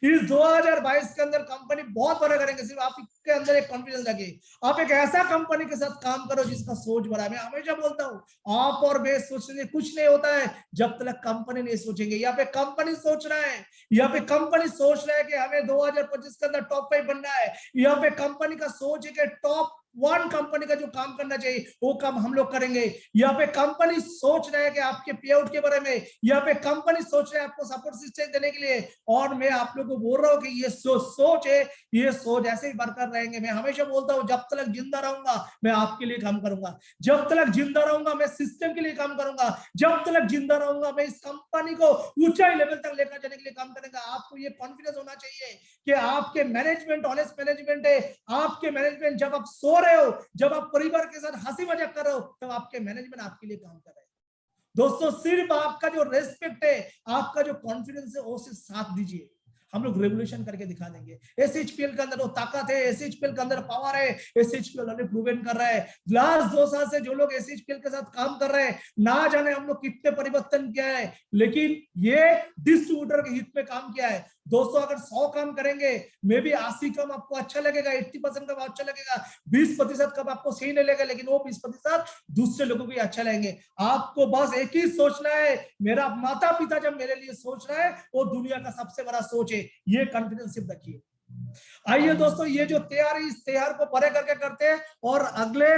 इस 2022 के अंदर कंपनी बहुत बड़ा करेंगे, सिर्फ आपके अंदर एक कॉन्फिडेंस लगे। आप एक ऐसा कंपनी के साथ काम करो जिसका सोच बड़ा है। मैं हमेशा बोलता हूं, आप और मैं सोचने कुछ नहीं होता है जब तक कंपनी नहीं सोचेंगे। यहाँ पे कंपनी सोच रहा है, यहाँ पे कंपनी सोच रहा है कि हमें 2025 के अंदर टॉप 5 बनना है। यहाँ पे कंपनी का सोच है कि टॉप 1 कंपनी का जो काम करना चाहिए वो काम हम लोग करेंगे। यहाँ पे कंपनी सोच रहे हैं कि आपके पे आउट के बारे में, यहाँ पे कंपनी सोच रहे हैं आपको सपोर्ट सिस्टम देने के लिए। और मैं आप लोगों को बोल रहा हूँ कि ये सोच है, ये सोच ऐसे ही बरकरार रहेंगे। मैं हमेशा बोलता हूँ, जब तक जिंदा रहूंगा मैं आपके लिए काम करूंगा, जब तक जिंदा रहूंगा मैं सिस्टम के लिए काम करूंगा, जब तक जिंदा रहूंगा मैं इस कंपनी को ऊंचाई लेवल तक लेकर जाने के लिए काम करेंगे। आपको ये कॉन्फिडेंस होना चाहिए कि आपके मैनेजमेंट ऑनेस्ट मैनेजमेंट है। आपके मैनेजमेंट, जब आप सो रहे हो, जब आप परिवार के साथ हंसी मजाक कर रहे हो, तब आपके मैनेजमेंट आपके लिए काम कर रहे हैं। दोस्तों सिर्फ आपका जो रेस्पेक्ट है, आपका जो कॉन्फिडेंस है, वो सिर्फ साथ दीजिए। हम लोग रेवोल्यूशन करके दिखा देंगे। एसएचपीएल के अंदर वो ताकत है, एसएचपीएल के अंदर पावर है, एसएचपीएल ने प्रूवन कर रहा है। लास्ट 2 साल से जो लोग एसएचपीएल के साथ काम कर रहे हैं, ना जाने हम लोग कितने परिवर्तन किया है, लेकिन ये डिस्ट्रीब्यूटर के हित में काम किया है। दोस्तों अगर 100 काम करेंगे, मे भी 80 काम आपको अच्छा लगेगा, 80% का अच्छा लगेगा, 20% का आपको सही नहीं लगेगा, लेकिन वो 20% दूसरे लोगों को अच्छा लगेंगे। आपको बस एक ही सोचना है, मेरा माता पिता जब मेरे लिए सोच रहा है वो दुनिया का सबसे बड़ा सोच है। ये कॉन्फिडेंस सिर्फ रखिए। आइए दोस्तों, ये जो तैयारी, इस तैयार को बड़े करके करते हैं। और अगले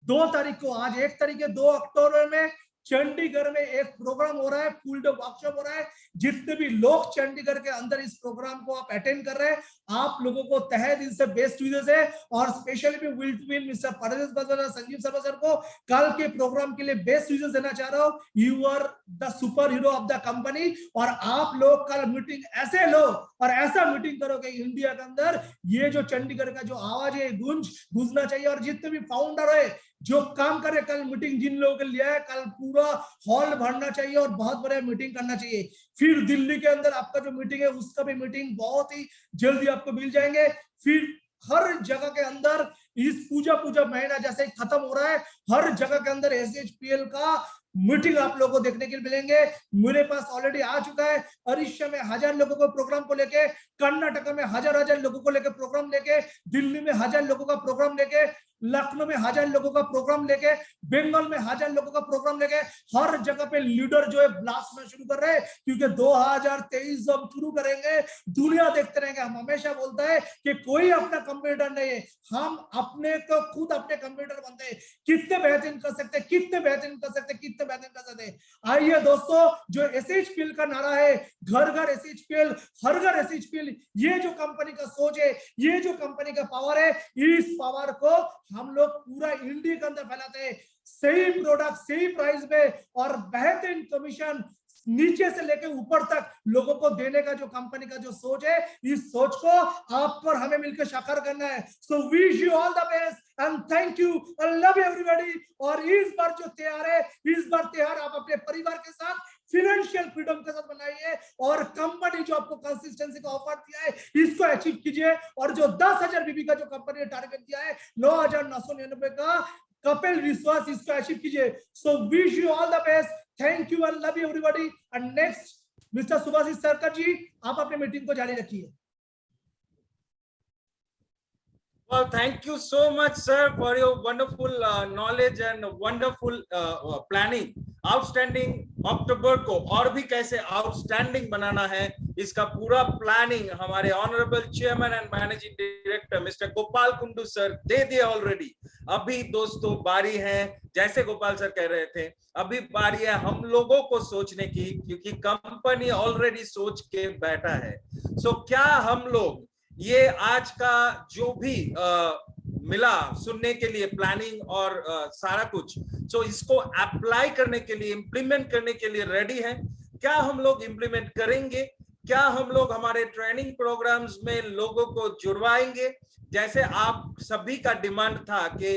2 तारीख को, आज 1 तारीख है, 2 अक्टूबर में चंडीगढ़ में एक प्रोग्राम हो रहा है, फुल डे वर्कशॉप हो रहा है। जितने भी लोग चंडीगढ़ के अंदर इस प्रोग्राम को आप अटेंड कर रहे हैं, आप लोगों को तहे दिल से बेस्ट विशेस है। और स्पेशली मैं विल मिस्टर परवेज बदला, संजीव शर्मा सर को कल के प्रोग्राम के लिए बेस्ट विशेस देना चाह रहा हूं। You are the super hero of the company. और आप लोग कल मीटिंग ऐसे लो और ऐसा मीटिंग करो कि इंडिया के अंदर ये जो चंडीगढ़ का जो आवाज है गूंजना चाहिए। और जितने भी फाउंडर है जो काम करे, कल मीटिंग जिन लोगों के लिए है, कल पूरा हॉल भरना चाहिए और बहुत बड़ा मीटिंग करना चाहिए। फिर दिल्ली के अंदर आपका जो मीटिंग है, उसका भी मीटिंग बहुत ही जल्दी आपको मिल जाएंगे। फिर हर जगह के अंदर इस पूजा महीना जैसे खत्म हो रहा है, हर जगह के अंदर एसएचपीएल का मीटिंग आप लोगों को देखने के लिए मिलेंगे। मेरे पास ऑलरेडी आ चुका है, उड़ीसा में 1000 लोगों को प्रोग्राम को लेके, कर्नाटक में 1000 लोगों को लेके प्रोग्राम लेके, दिल्ली में 1000 लोगों का प्रोग्राम लेके, लखनऊ में 1000 लोगों का प्रोग्राम लेके, बंगाल में 1000 लोगों का प्रोग्राम लेके, हर जगह पे लीडर जो है ब्लास्ट में शुरू कर रहे हैं। क्योंकि 2023 जब शुरू करेंगे, दुनिया देखते रहेंगे। हम हमेशा बोलते हैं कि कोई अपना कंप्यूटर नहीं है, हम अपने को खुद अपने कंप्यूटर बनते हैं। कितने बेहतरीन कर सकते, कितने बेहतरीन कर सकते, कितने बेहतरीन कर सकते। आइए दोस्तों, जो एसएचपीएल का नारा है, घर घर एसएचपीएल, हर घर एसएचपीएल, ये जो कंपनी का सोच है, ये जो कंपनी का पावर है, इस पावर को हम लोग पूरा इंडिया के अंदर फैलाते हैं। सही प्रोडक्ट सही प्राइस में और बेहतरीन कमीशन नीचे से लेकर ऊपर तक लोगों को देने का जो कंपनी का जो सोच है, इस सोच को आप पर हमें मिलकर साकार करना है। सो wish you all the best and thank you, I love everybody. और इस बार जो त्योहार है, इस बार त्योहार आप अपने परिवार के साथ फिनेंशियल फ्रीडम के साथ बनाइए और कंपनी जो आपको कंसिस्टेंसी का ऑफर दिया है, इसको अचीव कीजिए। और जो 10,000 बीबी का जो कंपनी ने टारगेट दिया है, 9,999 का कपिल विश्वास, इसको अचीव कीजिए। सो wish you all the best, thank you, I love you everybody. And next mister Subhashis सरकार जी, आप अपने मीटिंग को जारी रखिए। Well, thank you so much, sir, for your wonderful knowledge and wonderful planning. Outstanding अक्टूबर को और भी कैसे आउटस्टैंडिंग बनाना है, इसका पूरा प्लानिंग हमारे honourable chairman and managing director mister Gopal Kundu sir दे दिया ऑलरेडी। अभी दोस्तों बारी है, जैसे गोपाल सर कह रहे थे, अभी बारी है हम लोगों को सोचने की, क्योंकि कंपनी ऑलरेडी सोच के बैठा है। सो क्या हम लोग ये आज का जो भी मिला सुनने के लिए प्लानिंग और सारा कुछ, सो इसको अप्लाई करने के लिए, इंप्लीमेंट करने के लिए रेडी है? क्या हम लोग इंप्लीमेंट करेंगे? क्या हम लोग हमारे ट्रेनिंग प्रोग्राम्स में लोगों को जुड़वाएंगे? जैसे आप सभी का डिमांड था कि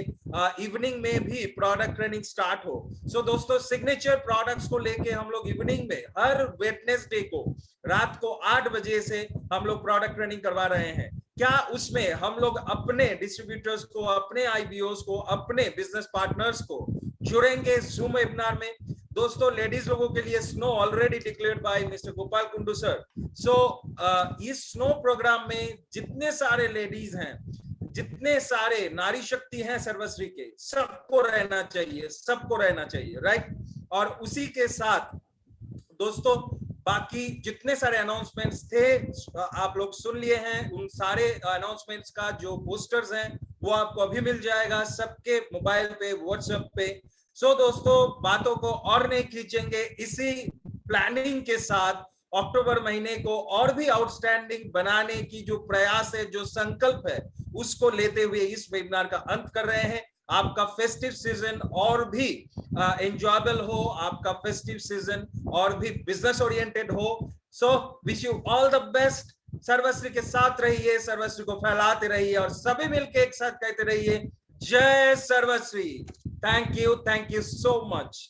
इवनिंग में भी प्रोडक्ट ट्रेनिंग स्टार्ट हो। सो दोस्तों, सिग्नेचर प्रोडक्ट्स को लेके हम लोग इवनिंग में हर वेडनेसडे को रात को 8 बजे से हम लोग प्रोडक्ट ट्रेनिंग करवा रहे हैं। क्या उसमें हम लोग अपने डिस्ट्रीब्यूटर्स को, अपने आईबीओस को, अपने बिजनेस पार्टनर्स को जुड़ेंगे जूम वेबिनार में? दोस्तों, लेडीज लोगों के लिए snow already declared by mister Gopal Kundu sir. So इस स्नो प्रोग्राम में जितने सारे लेडीज हैं, जितने सारे नारी शक्ति हैं सर्वश्री के, सबको रहना चाहिए, सबको रहना चाहिए, राइट? और उसी के साथ दोस्तों बाकी जितने सारे अनाउंसमेंट्स थे आप लोग सुन लिए हैं। उन सारे अनाउंसमेंट्स का जो पोस्टर्स हैं वो आपको अभी मिल जाएगा सबके मोबाइल पे, व्हाट्सएप पे। सो दोस्तों, बातों को और नहीं खींचेंगे, इसी प्लानिंग के साथ अक्टूबर महीने को और भी आउटस्टैंडिंग बनाने की जो प्रयास है, जो संकल्प है, उसको लेते हुए इस वेबिनार का अंत कर रहे हैं। आपका फेस्टिव सीजन और भी एंजॉयबल हो, आपका फेस्टिव सीजन और भी बिजनेस ओरिएंटेड हो। So wish you all the best. Sarvashree के साथ रहिए, सर्वश्री को फैलाते रहिए और सभी मिलकर एक साथ कहते रहिए, जय Sarvashree. Thank you so much.